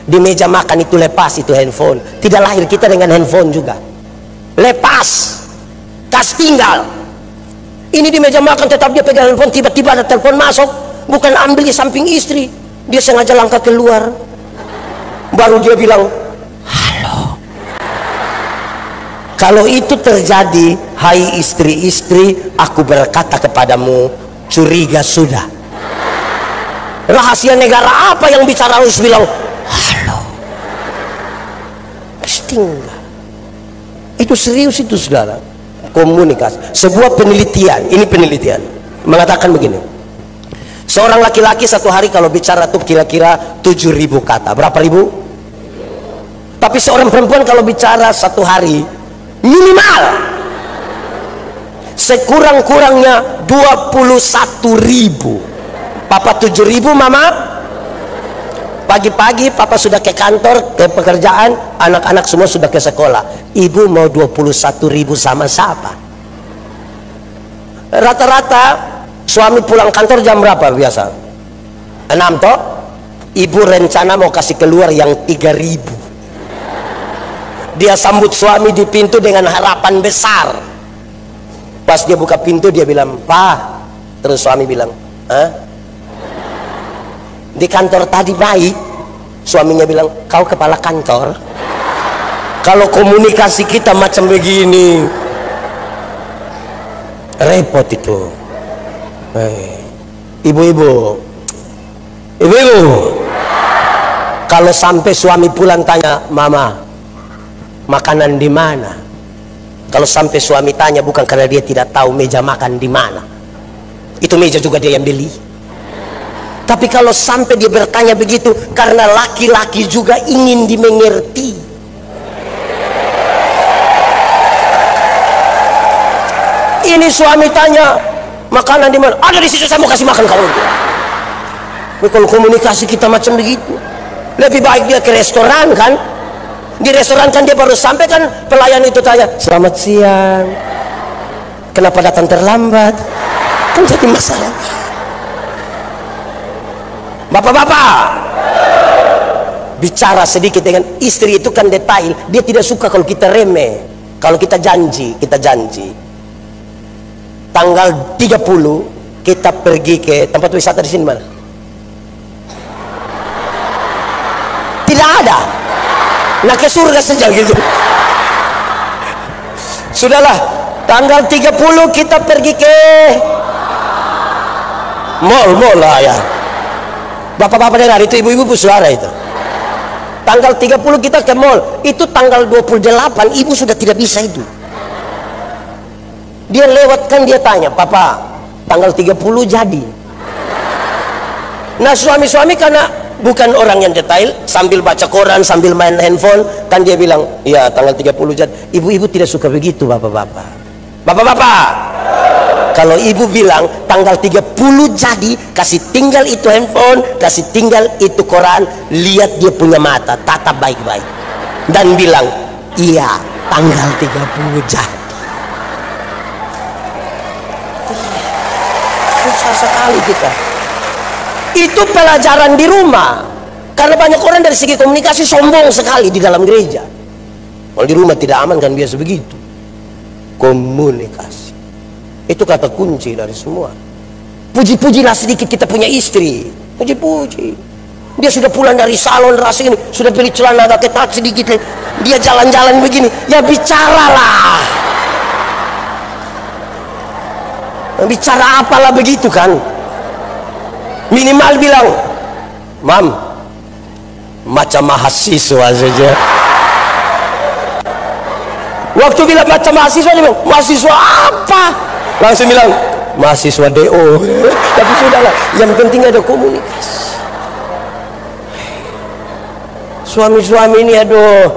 di meja makan itu lepas itu handphone. Tidak lahir kita dengan handphone juga. Lepas, kas tinggal. Ini di meja makan tetap dia pegang handphone, tiba-tiba ada telepon masuk, bukan ambil di samping istri, dia sengaja langkah keluar. Baru dia bilang, halo. Kalau itu terjadi, hai istri-istri, aku berkata kepadamu, curiga sudah. Rahasia negara apa yang bicara harus bilang halo? Tinggal. Itu serius itu saudara. Komunikasi. Sebuah penelitian, ini penelitian mengatakan begini, seorang laki-laki satu hari kalau bicara tuh kira-kira 7.000 kata. Berapa ribu? Tapi seorang perempuan kalau bicara satu hari minimal sekurang-kurangnya 21.000. Papa 7.000, mama pagi-pagi papa sudah ke kantor, ke pekerjaan, anak-anak semua sudah ke sekolah. Ibu mau 21.000 sama siapa? Rata-rata suami pulang kantor jam berapa biasa? 6 toh? Ibu rencana mau kasih keluar yang 3.000. Dia sambut suami di pintu dengan harapan besar. Pas dia buka pintu dia bilang, "Pak." Terus suami bilang, "Hah? Di kantor tadi baik." Suaminya bilang, "Kau kepala kantor?" Kalau komunikasi kita macam begini, repot itu. Ibu-ibu, kalau sampai suami pulang tanya, "Mama, makanan di mana?" Kalau sampai suami tanya bukan karena dia tidak tahu meja makan di mana, itu meja juga dia yang beli. Tapi kalau sampai dia bertanya begitu karena laki-laki juga ingin dimengerti. Ini suami tanya, "Makanan di mana?" "Ada di situ, saya mau kasih makan kamu." Kalau komunikasi kita macam begitu, lebih baik dia ke restoran kan. Di restoran kan dia baru sampai kan pelayan itu tanya, "Selamat siang, kenapa datang terlambat?" Kan jadi masalah. Bapak-bapak, bicara sedikit dengan istri itu kan detail. Dia tidak suka kalau kita remeh, kalau kita janji. Tanggal 30 kita pergi ke tempat wisata di sini mana? Tidak ada. Nah, ke surga saja gitu. Sudahlah, tanggal 30 kita pergi ke mall lah ya. Bapak-bapak dengar itu, ibu-ibu bersuara itu. Tanggal 30 kita ke mall. Itu tanggal 28 ibu sudah tidak bisa itu. Dia lewatkan, dia tanya, "Papa, tanggal 30 jadi?" Nah, suami-suami karena bukan orang yang detail, sambil baca koran, sambil main handphone, kan dia bilang, "Iya, tanggal 30 jadi." Ibu-ibu tidak suka begitu, bapak-bapak. Bapak-bapak, kalau ibu bilang tanggal 30 jadi, kasih tinggal itu handphone, kasih tinggal itu koran, lihat dia punya mata, tatap baik-baik, dan bilang, "Iya, tanggal 30 jadi." Susah sekali kita. Itu pelajaran di rumah. Karena banyak orang dari segi komunikasi sombong sekali di dalam gereja. Kalau di rumah tidak aman kan biasa begitu. Komunikasi itu kata kunci dari semua. Puji-pujilah sedikit kita punya istri. Puji-puji. Dia sudah pulang dari salon rasa ini, sudah pilih celana agak ketat sedikit, dia jalan-jalan begini, ya bicaralah. Bicara apalah begitu kan? Minimal bilang, Mam, macam mahasiswa saja. Waktu bilang macam mahasiswa, dia bilang, mahasiswa apa? Langsung bilang, mahasiswa DO. Tapi sudahlah, yang penting ada komunikasi. Suami-suami ini aduh,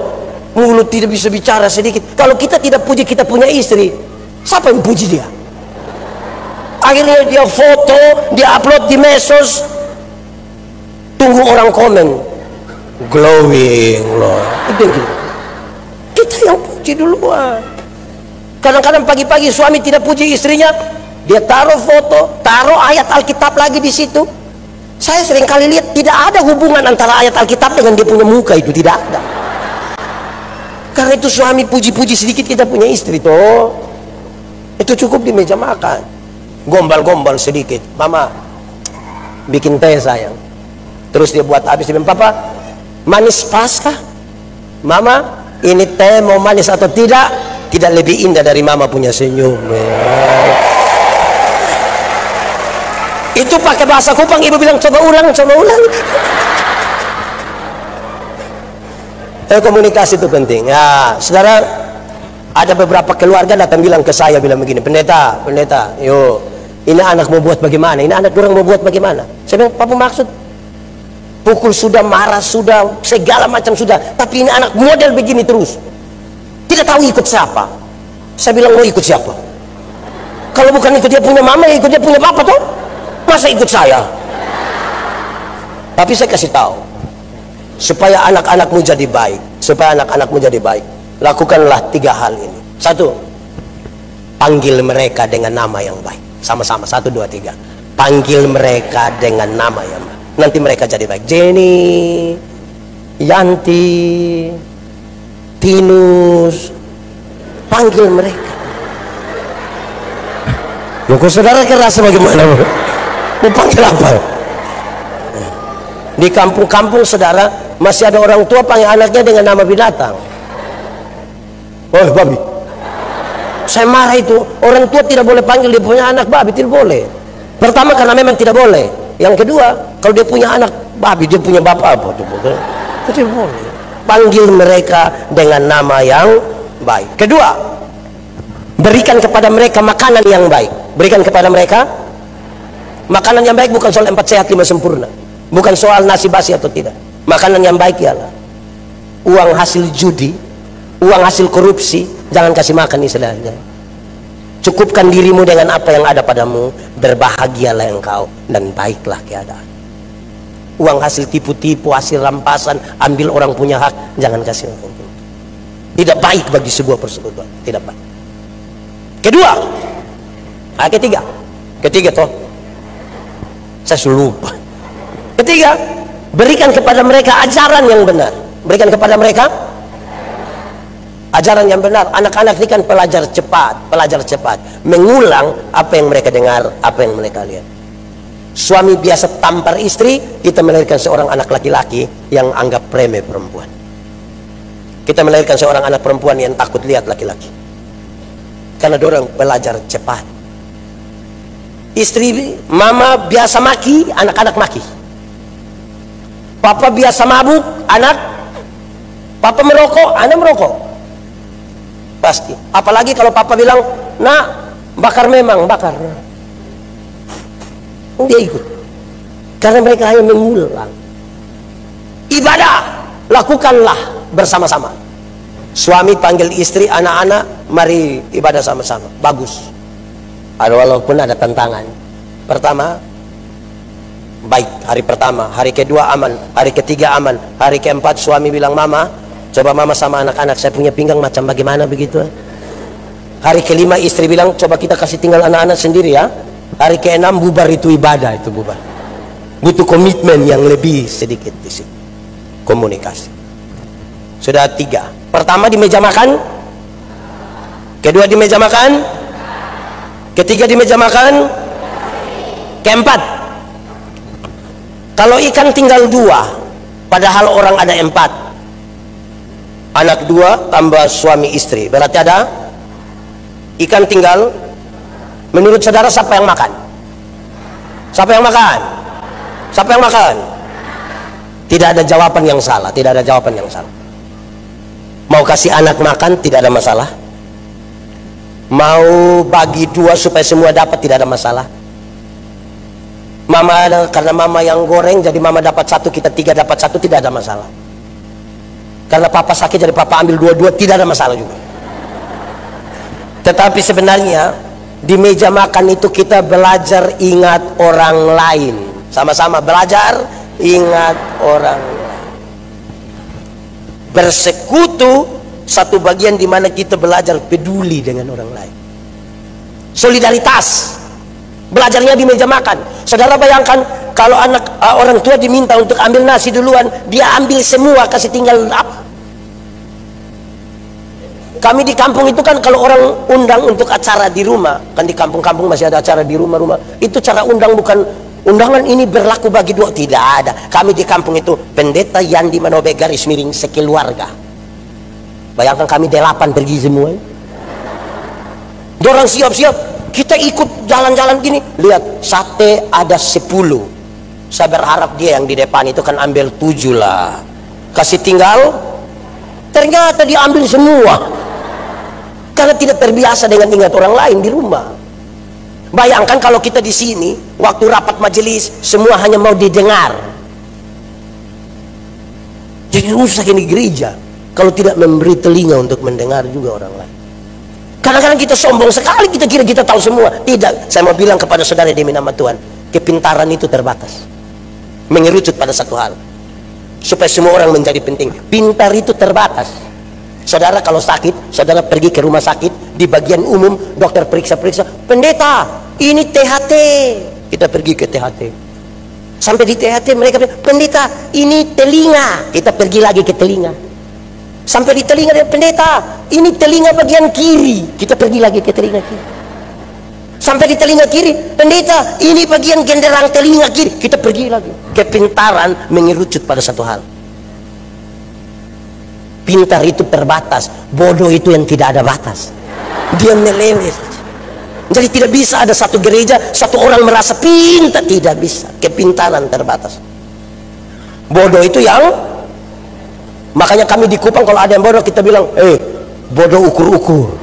mulut tidak bisa bicara sedikit. Kalau kita tidak puji kita punya istri, siapa yang puji dia? Akhirnya dia foto, dia upload di medsos, tunggu orang komen, glowing loh. Kita yang puji duluan. Kadang-kadang pagi-pagi suami tidak puji istrinya, dia taruh foto, taruh ayat Alkitab lagi di situ. Saya sering kali lihat tidak ada hubungan antara ayat Alkitab dengan dia punya muka, itu tidak ada. Karena itu suami puji-puji sedikit kita punya istri toh, itu cukup di meja makan. Gombal-gombal sedikit, Mama bikin teh sayang. Terus dia buat habis, dia bilang, Papa manis pas kah? Mama ini teh mau manis atau tidak? Tidak lebih indah dari Mama punya senyum. Itu pakai bahasa Kupang, ibu bilang coba ulang, coba ulang. Komunikasi itu penting ya, saudara. Ada beberapa keluarga datang bilang ke saya, bilang begini, pendeta, yuk, ini anak mau buat bagaimana? Ini anak orang mau buat bagaimana? Saya bilang, Papa maksud pukul sudah, marah sudah, segala macam sudah, tapi ini anak model begini terus, tidak tahu ikut siapa. Saya bilang, mau ikut siapa? Kalau bukan ikut dia punya mama, ikut dia punya papa toh, masa ikut saya? Tapi saya kasih tahu, supaya anak-anakmu jadi baik, lakukanlah 3 hal ini. 1, panggil mereka dengan nama yang baik. Sama-sama, 1, 2, 3. Panggil mereka dengan nama yang baik. Nanti mereka jadi baik. Jenny, Yanti, Tinus, panggil mereka. Kok saudara kerasa bagaimana? Mau panggil apa? Di kampung-kampung saudara masih ada orang tua panggil anaknya dengan nama binatang. Oh, babi. Saya marah itu, orang tua tidak boleh panggil dia punya anak babi, tidak boleh. Pertama karena memang tidak boleh. Yang kedua, kalau dia punya anak babi, dia punya bapak apa? Tidak boleh. Panggil mereka dengan nama yang baik. Kedua, berikan kepada mereka makanan yang baik. Berikan kepada mereka makanan yang baik, bukan soal 4 sehat 5 sempurna, bukan soal nasi basi atau tidak. Makanan yang baik ialah uang hasil judi, uang hasil korupsi, jangan kasih makan istilahnya. Cukupkan dirimu dengan apa yang ada padamu, berbahagialah engkau dan baiklah keadaan. Uang hasil tipu-tipu, hasil rampasan, ambil orang punya hak, jangan kasih makan. Tidak baik bagi sebuah persekutuan, tidak baik. Kedua, ketiga toh, saya sudah lupa. Ketiga, berikan kepada mereka ajaran yang benar. Berikan kepada mereka ajaran yang benar. Anak-anak ini kan pelajar cepat, mengulang apa yang mereka dengar, apa yang mereka lihat. Suami biasa tampar istri, kita melahirkan seorang anak laki-laki yang anggap remeh perempuan. Kita melahirkan seorang anak perempuan yang takut lihat laki-laki, karena dorang belajar cepat. Istri mama biasa maki, anak-anak maki. Papa biasa mabuk, papa merokok, anak merokok. Pasti. Apalagi kalau papa bilang, nak, bakar memang, bakar. Dia ikut. Karena mereka hanya mengulang. Ibadah, lakukanlah bersama-sama. Suami panggil istri, anak-anak, mari ibadah sama-sama. Bagus. Walaupun ada tantangan. Pertama, baik, hari pertama, hari kedua aman, hari ketiga aman, hari keempat suami bilang, mama, coba mama sama anak-anak, saya punya pinggang macam bagaimana begitu. Hari kelima istri bilang, coba kita kasih tinggal anak-anak sendiri ya. Hari keenam bubar, itu ibadah, itu bubar. Butuh komitmen yang lebih sedikit di sini. Komunikasi. Sudah 3. Pertama di meja makan, kedua di meja makan, ketiga di meja makan, keempat Kalau ikan tinggal 2, padahal orang ada 4, anak 2 tambah suami istri, berarti ada ikan tinggal. Menurut saudara siapa yang makan? Siapa yang makan? Siapa yang makan? Tidak ada jawaban yang salah, tidak ada jawaban yang salah. Mau kasih anak makan tidak ada masalah, mau bagi 2 supaya semua dapat tidak ada masalah. Mama ada, karena mama yang goreng jadi mama dapat 1, kita 3 dapat 1, tidak ada masalah. Karena papa sakit jadi papa ambil 2-2, tidak ada masalah juga. Tetapi sebenarnya di meja makan itu kita belajar ingat orang lain, sama-sama belajar ingat orang lain. Bersekutu satu bagian di mana kita belajar peduli dengan orang lain. Solidaritas belajarnya di meja makan. Saudara bayangkan kalau orang tua diminta untuk ambil nasi duluan, dia ambil semua, kasih tinggal apa? Kami di kampung itu kan kalau orang undang untuk acara di rumah, kan di kampung-kampung masih ada acara di rumah-rumah, itu cara undang bukan undangan ini berlaku bagi 2, tidak ada. Kami di kampung itu pendeta Yandi Manobe garis miring sekeluarga. Bayangkan kami 8 pergi semua. Dorang siap-siap, kita ikut jalan-jalan gini, lihat sate ada 10. Saya berharap dia yang di depan itu kan ambil 7 lah, kasih tinggal. Ternyata dia ambil semua karena tidak terbiasa dengan ingat orang lain di rumah. Bayangkan kalau kita di sini waktu rapat majelis semua hanya mau didengar, jadi rusak ini gereja kalau tidak memberi telinga untuk mendengar juga orang lain. Kadang-kadang kita sombong sekali, kita kira kita tahu semua. Tidak, saya mau bilang kepada saudara demi nama Tuhan, kepintaran itu terbatas, mengerucut pada satu hal supaya semua orang menjadi penting. Pintar itu terbatas. Saudara kalau sakit, saudara pergi ke rumah sakit, di bagian umum dokter periksa-periksa, pendeta ini THT, kita pergi ke THT. Sampai di THT mereka bilang, pendeta ini telinga, kita pergi lagi ke telinga. Sampai di telinga, pendeta ini telinga bagian kiri, kita pergi lagi ke telinga kiri. Sampai di telinga kiri, pendeta ini bagian genderang telinga kiri, kita pergi lagi. Kepintaran mengerucut pada satu hal. Pintar itu terbatas, bodoh itu yang tidak ada batas, dia melewet. Jadi tidak bisa ada satu gereja satu orang merasa pintar, tidak bisa. Kepintaran terbatas. Bodoh itu yang, makanya kami di Kupang kalau ada yang bodoh kita bilang, bodoh ukur-ukur,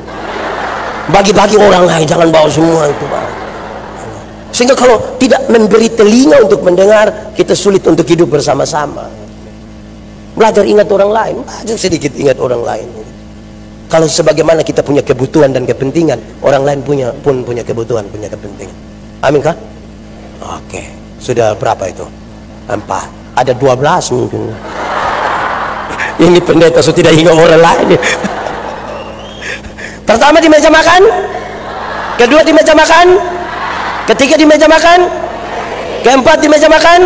bagi-bagi orang lain, jangan bawa semua itu. Sehingga kalau tidak memberi telinga untuk mendengar, kita sulit untuk hidup bersama-sama. Belajar ingat orang lain, belajar sedikit ingat orang lain. Kalau sebagaimana kita punya kebutuhan dan kepentingan, orang lain pun punya kebutuhan, punya kepentingan. Amin kah? Oke, sudah berapa itu? 4, ada 12 mungkin. Ini pendeta sudah tidak ingat orang lain. Pertama di meja makan, kedua di meja makan, ketiga di meja makan, keempat di meja makan,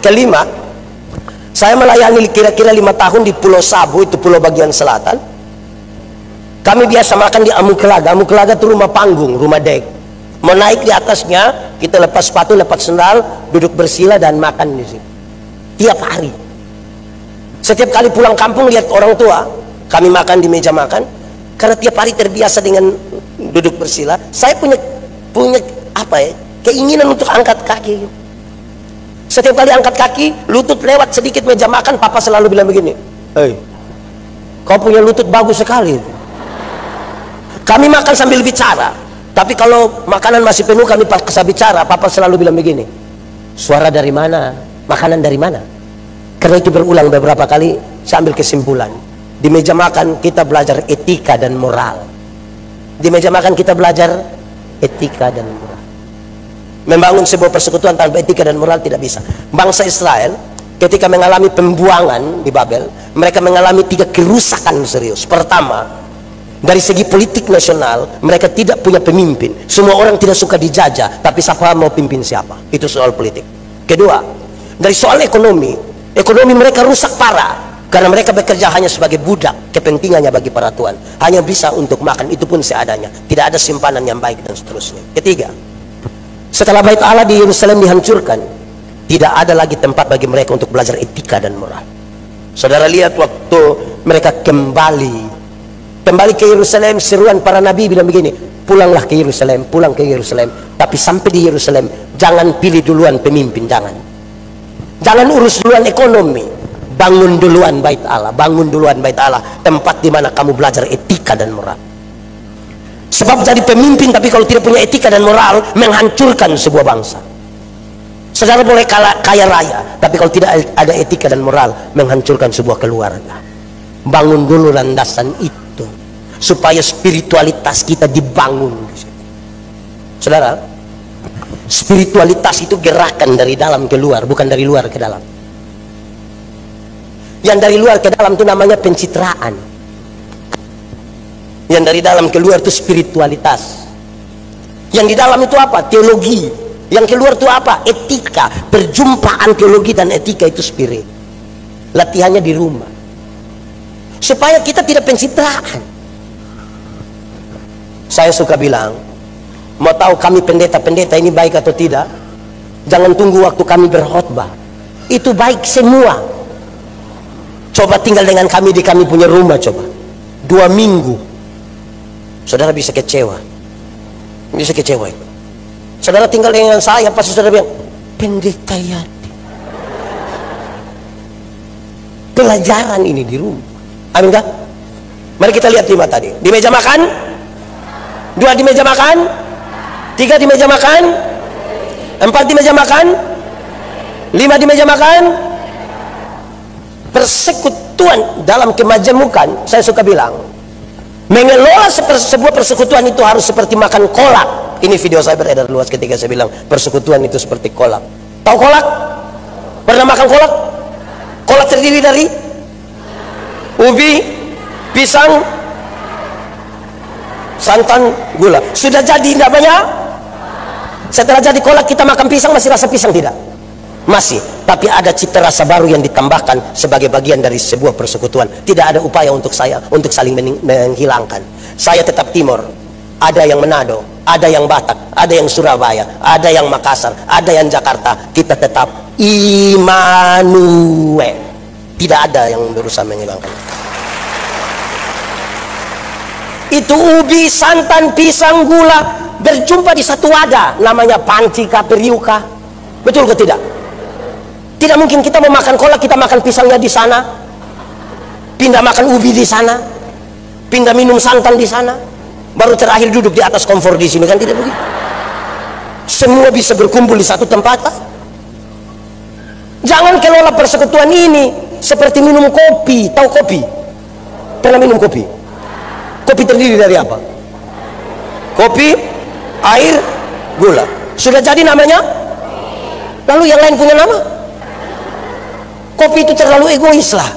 kelima saya melayani kira-kira 5 tahun di Pulau Sabu, itu pulau bagian selatan. Kami biasa makan di Amukelaga. Amukelaga itu rumah panggung, rumah dek. Mau naik di atasnya, kita lepas sepatu, lepas sendal, duduk bersila dan makan di sini. Tiap hari. Setiap kali pulang kampung lihat orang tua, kami makan di meja makan. Karena tiap hari terbiasa dengan duduk bersila, saya punya keinginan untuk angkat kaki. Setiap kali angkat kaki, lutut lewat sedikit meja makan, papa selalu bilang begini, kau punya lutut bagus sekali. Kami makan sambil bicara, tapi kalau makanan masih penuh kami paksa bicara, papa selalu bilang begini, suara dari mana, makanan dari mana. Karena itu berulang beberapa kali, saya ambil kesimpulan, di meja makan kita belajar etika dan moral. Di meja makan kita belajar etika dan moral. Membangun sebuah persekutuan tanpa etika dan moral tidak bisa. Bangsa Israel ketika mengalami pembuangan di Babel, mereka mengalami 3 kerusakan serius. Pertama, dari segi politik nasional, mereka tidak punya pemimpin. Semua orang tidak suka dijajah, tapi siapa mau pimpin siapa? Itu soal politik. Kedua, dari soal ekonomi mereka rusak parah. Karena mereka bekerja hanya sebagai budak, kepentingannya bagi para tuan. Hanya bisa untuk makan, itu pun seadanya. Tidak ada simpanan yang baik dan seterusnya. Ketiga, setelah bait Allah di Yerusalem dihancurkan, Tidak ada lagi tempat bagi mereka untuk belajar etika dan moral. Saudara lihat waktu mereka kembali ke Yerusalem, seruan para nabi bilang begini, pulanglah ke Yerusalem, pulang ke Yerusalem. Tapi sampai di Yerusalem, jangan pilih duluan pemimpin, jangan urus duluan ekonomi, bangun duluan bait Allah, tempat di mana kamu belajar etika dan moral. Sebab jadi pemimpin tapi kalau tidak punya etika dan moral, menghancurkan sebuah bangsa. Saudara boleh kaya raya, tapi kalau tidak ada etika dan moral, menghancurkan sebuah keluarga. Bangun dulu landasan itu, supaya spiritualitas kita dibangun. Saudara, spiritualitas itu gerakan dari dalam ke luar, bukan dari luar ke dalam. Yang dari luar ke dalam itu namanya pencitraan. Yang dari dalam ke luar itu spiritualitas. Yang di dalam itu apa? Teologi. Yang keluar itu apa? Etika. Perjumpaan teologi dan etika itu spirit. Latihannya di rumah, supaya kita tidak pencitraan. Saya suka bilang, mau tahu kami pendeta-pendeta ini baik atau tidak, jangan tunggu waktu kami berkhotbah. Itu baik semua. Coba tinggal dengan kami di kami punya rumah, coba 2 minggu, saudara bisa kecewa. Itu saudara tinggal dengan saya, pasti saudara bilang, pendeta Yadi. Pelajaran ini di rumah. Amin kah? Mari kita lihat 5 tadi. Di meja makan, 2 di meja makan, 3 di meja makan, 4 di meja makan, 5 di meja makan. Persekutuan dalam kemajemukan, saya suka bilang, mengelola sebuah persekutuan itu harus seperti makan kolak. Ini video saya beredar luas ketika saya bilang persekutuan itu seperti kolak. Tahu kolak? Pernah makan kolak? Kolak terdiri dari ubi, pisang, santan, gula. Sudah jadi tidak banyak. Setelah jadi kolak kita makan pisang, masih rasa pisang tidak? Masih. Tapi ada cita rasa baru yang ditambahkan sebagai bagian dari sebuah persekutuan. Tidak ada upaya untuk saling menghilangkan. Saya tetap Timur, ada yang Manado, ada yang Batak, ada yang Surabaya, ada yang Makassar, ada yang Jakarta. Kita tetap Immanuel. Tidak ada yang berusaha menghilangkan. Itu ubi, santan, pisang, gula berjumpa di satu wadah, namanya panci kaperiuka. Betul ke tidak? Tidak mungkin kita mau makan kolak, kita makan pisangnya di sana, pindah makan ubi di sana, pindah minum santan di sana, baru terakhir duduk di atas kompor di sini, kan tidak begitu. Semua bisa berkumpul di satu tempat. Jangan kelola persekutuan ini seperti minum kopi. Tahu kopi? Pernah minum kopi? Kopi terdiri dari apa? Kopi, air, gula. Sudah jadi namanya? Lalu yang lain punya nama? Kopi itu terlalu egois lah.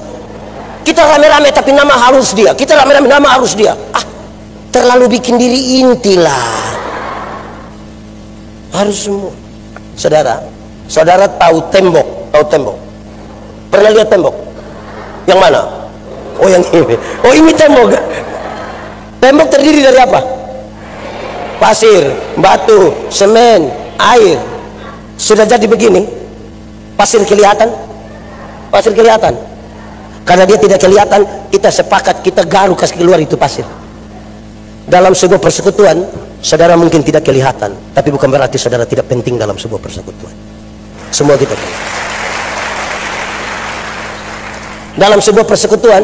Kita rame-rame tapi nama harus dia. Kita rame-rame nama harus dia. Terlalu bikin diri inti lah. Harus semua. Saudara tahu tembok? Tahu tembok? Pernah lihat tembok? Yang mana? Oh yang ini. Oh ini tembok. Tembok terdiri dari apa? Pasir, batu, semen, air. Sudah jadi begini, pasir kelihatan? Pasir kelihatan. Karena dia tidak kelihatan, kita sepakat, kita garuk kasih keluar itu pasir. Dalam sebuah persekutuan, saudara mungkin tidak kelihatan, tapi bukan berarti saudara tidak penting dalam sebuah persekutuan. Semua kita penting. Dalam sebuah persekutuan,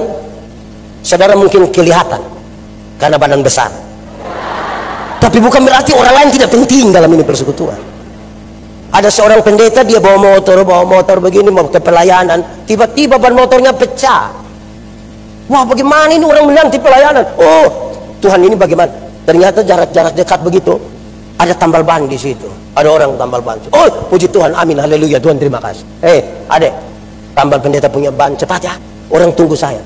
saudara mungkin kelihatan karena badan besar, tapi bukan berarti orang lain tidak penting dalam ini persekutuan. Ada seorang pendeta, dia bawa motor begini, mau ke pelayanan, tiba-tiba ban motornya pecah. Wah, bagaimana ini orang menanti pelayanan? Oh, Tuhan ini bagaimana? Ternyata jarak dekat begitu, ada tambal ban di situ. Ada orang tambal ban. Oh, puji Tuhan, amin, haleluya, Tuhan terima kasih. Adek, tambal pendeta punya ban, cepat ya, orang tunggu saya.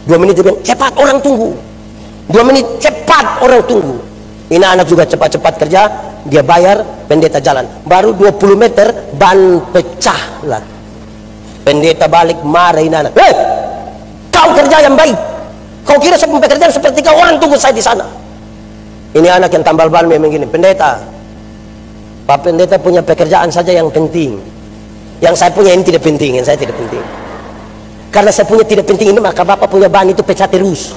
2 menit dia bilang, cepat orang tunggu. 2 menit, cepat orang tunggu. Ini anak juga cepat-cepat kerja, dia bayar, pendeta jalan. Baru 20 meter, ban pecah lah. Pendeta balik, marah ini anak. Kau kerja yang baik. Kau kira saya pekerjaan seperti kau, orang tunggu saya di sana. Ini anak yang tambal ban memang gini, pendeta. Pak pendeta punya pekerjaan saja yang penting. Yang saya punya ini tidak penting, yang saya tidak penting. Karena saya punya tidak penting ini, maka Bapak punya bahan itu pecah terus.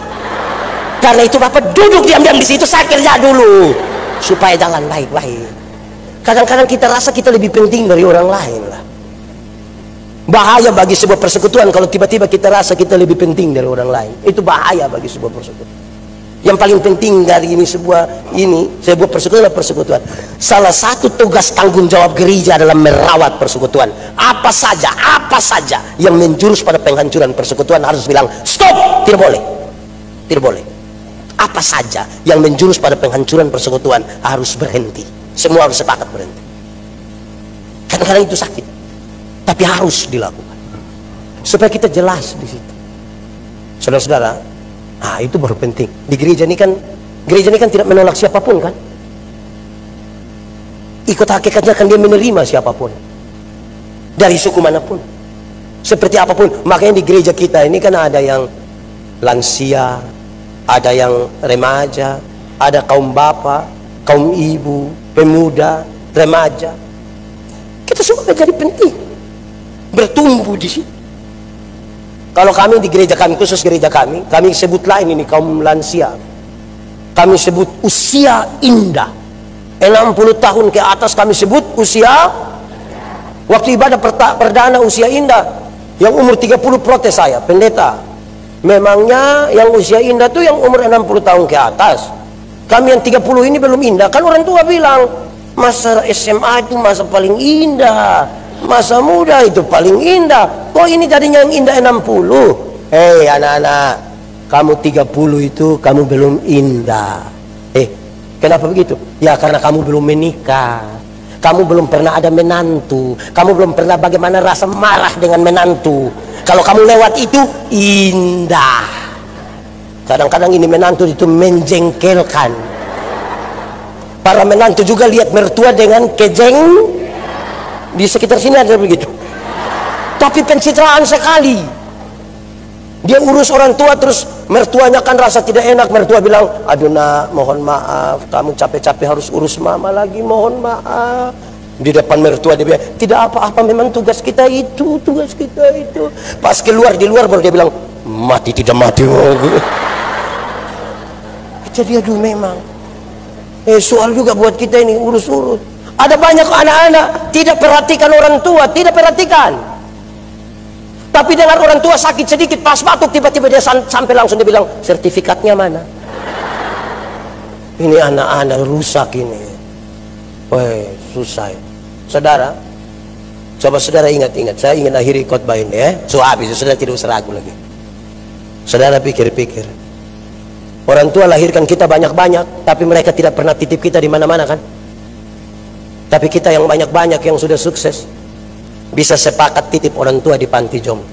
Karena itu Bapak duduk diam-diam di situ, saya kerja dulu supaya jalan baik-baik. Kadang-kadang kita rasa kita lebih penting dari orang lain lah. Bahaya bagi sebuah persekutuan kalau tiba-tiba kita rasa kita lebih penting dari orang lain. Itu bahaya bagi sebuah persekutuan. Yang paling penting dari sebuah persekutuan adalah persekutuan. Salah satu tugas tanggung jawab gereja adalah merawat persekutuan. Apa saja yang menjurus pada penghancuran persekutuan harus bilang stop, tidak boleh, tidak boleh. Apa saja yang menjurus pada penghancuran persekutuan harus berhenti. Semua harus sepakat berhenti. Kadang-kadang itu sakit, tapi harus dilakukan supaya kita jelas di situ, saudara-saudara. Itu baru penting. Di gereja ini kan tidak menolak siapapun kan. Ikut hakikatnya kan dia menerima siapapun, dari suku manapun, seperti apapun. Makanya di gereja kita ini kan ada yang lansia, ada yang remaja, ada kaum bapak, kaum ibu, pemuda, remaja. Kita semua menjadi penting, bertumbuh di situ. Kalau kami di gereja kami, khusus gereja kami sebut lain ini kaum lansia. Kami sebut usia indah. 60 tahun ke atas kami sebut usia. Waktu ibadah perdana usia indah. Yang umur 30 protes saya, pendeta. Memangnya yang usia indah tuh yang umur 60 tahun ke atas. Kami yang 30 ini belum indah. Kan orang tua bilang, masa SMA itu masa paling indah, masa muda itu paling indah. Kok ini jadinya yang indah 60? Hei anak-anak, kamu 30 itu kamu belum indah. Kenapa begitu? Ya karena kamu belum menikah, kamu belum pernah ada menantu, kamu belum pernah bagaimana rasa marah dengan menantu. Kalau kamu lewat itu indah. Kadang-kadang ini menantu itu menjengkelkan. Para menantu juga lihat mertua dengan di sekitar sini ada begitu. Tapi pencitraan sekali. Dia urus orang tua, terus mertuanya kan rasa tidak enak. Mertua bilang, aduh nak, mohon maaf, kamu capek-capek harus urus mama lagi, mohon maaf. Di depan mertua dia bilang, tidak apa-apa, memang tugas kita itu. Pas di luar baru dia bilang, mati tidak mati. Jadi aduh memang soal juga buat kita ini urus-urus. Ada banyak anak-anak tidak perhatikan orang tua, tidak perhatikan. Tapi dengan orang tua sakit sedikit, pas batuk tiba-tiba dia sampai langsung dia bilang, sertifikatnya mana? Ini anak-anak rusak ini. Susah. Saudara, coba saudara ingat-ingat. Saya ingin akhiri khotbah ini ya. Habis, saudara tidak usah ragu lagi. Saudara pikir-pikir. Orang tua lahirkan kita banyak-banyak, tapi mereka tidak pernah titip kita di mana-mana kan? Tapi kita yang banyak-banyak yang sudah sukses bisa sepakat titip orang tua di panti jompo.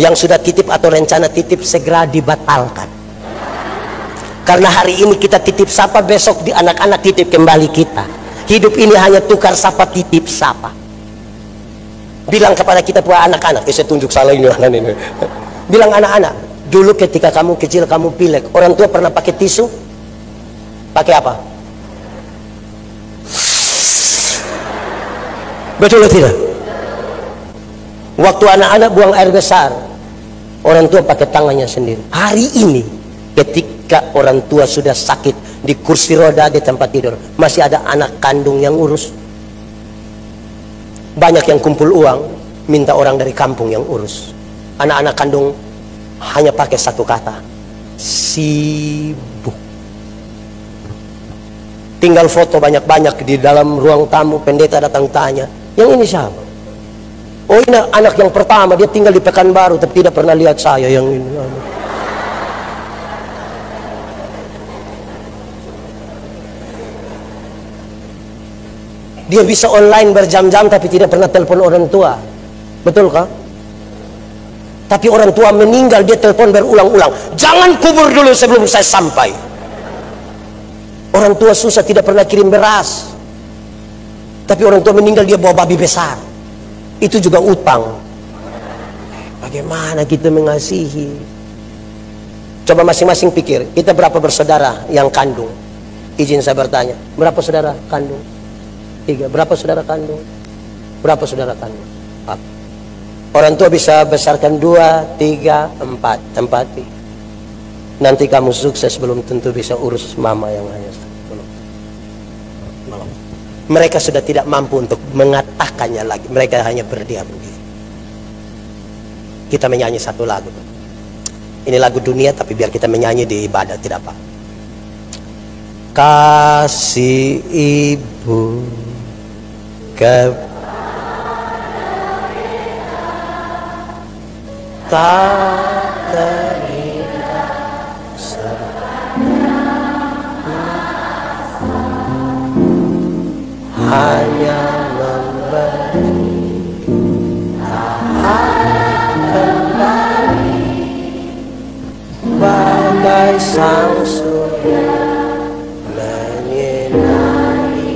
Yang sudah titip atau rencana titip segera dibatalkan. Karena hari ini kita titip sapa, besok di anak-anak titip kembali kita. Hidup ini hanya tukar sapa titip sapa. Bilang kepada kita punya anak-anak, saya tunjuk salah ini. Bilang anak-anak, dulu ketika kamu kecil kamu pilek, orang tua pernah pakai tisu? Pakai apa? Betul atau tidak? Waktu anak-anak buang air besar, orang tua pakai tangannya sendiri. Hari ini ketika orang tua sudah sakit di kursi roda di tempat tidur, masih ada anak kandung yang urus. Banyak yang kumpul uang, minta orang dari kampung yang urus. Anak-anak kandung hanya pakai satu kata, sibuk. Tinggal foto banyak-banyak di dalam ruang tamu, pendeta datang tanya, yang ini siapa? Oh ini anak yang pertama, dia tinggal di Pekanbaru tapi tidak pernah lihat saya yang ini. Dia bisa online berjam-jam tapi tidak pernah telepon orang tua. Betul kah? Tapi orang tua meninggal, dia telepon berulang-ulang. Jangan kubur dulu sebelum saya sampai. Orang tua susah tidak pernah kirim beras. Tapi orang tua meninggal dia bawa babi besar. Itu juga utang. Bagaimana kita mengasihi? Coba masing-masing pikir, kita berapa bersaudara yang kandung? Izin saya bertanya, berapa saudara kandung? 3. Berapa saudara kandung? Berapa saudara tanya? Orang tua bisa besarkan 2, 3, 4. Tempati. Nanti kamu sukses belum tentu bisa urus mama yang hanya satu. Belum. Mereka sudah tidak mampu untuk mengatakannya lagi. Mereka hanya berdiam diri. Kita menyanyi satu lagu. Ini lagu dunia tapi biar kita menyanyi di ibadah, tidak apa. Kasih ibu tak terindah hanya memberi kembali bagai sang surya menyinari.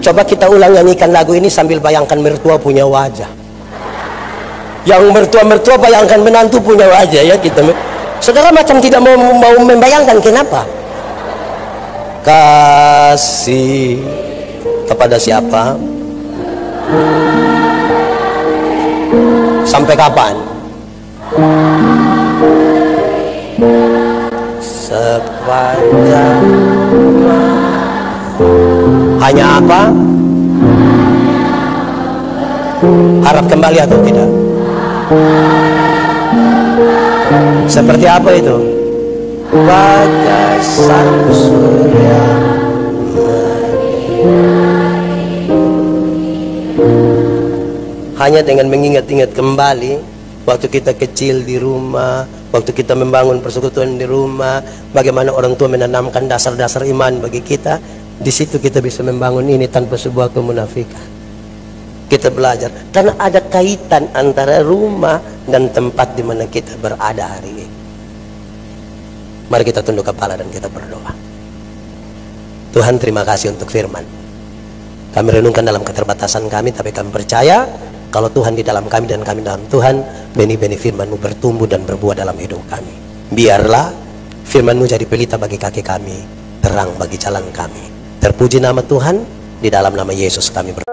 Coba kita ulang nyanyikan lagu ini sambil bayangkan mertua punya wajah. Yang mertua bayangkan menantu punya wajah ya kita. Saudara macam tidak mau membayangkan, kenapa? Kasih kepada siapa? Sampai kapan? Sepanjang hanya apa? Harap kembali atau tidak? Seperti apa itu? Bagai sang surya. Hanya dengan mengingat-ingat kembali waktu kita kecil di rumah, waktu kita membangun persekutuan di rumah, bagaimana orang tua menanamkan dasar-dasar iman bagi kita. Di situ kita bisa membangun ini tanpa sebuah kemunafikan. Kita belajar karena ada kaitan antara rumah dan tempat di mana kita berada hari ini. Mari kita tunduk kepala dan kita berdoa. Tuhan, terima kasih untuk firman. Kami renungkan dalam keterbatasan kami, tapi kami percaya kalau Tuhan di dalam kami dan kami dalam Tuhan, benih-benih firman-Mu bertumbuh dan berbuah dalam hidup kami. Biarlah firman-Mu jadi pelita bagi kaki kami, terang bagi jalan kami. Terpuji nama Tuhan, di dalam nama Yesus kami berdoa.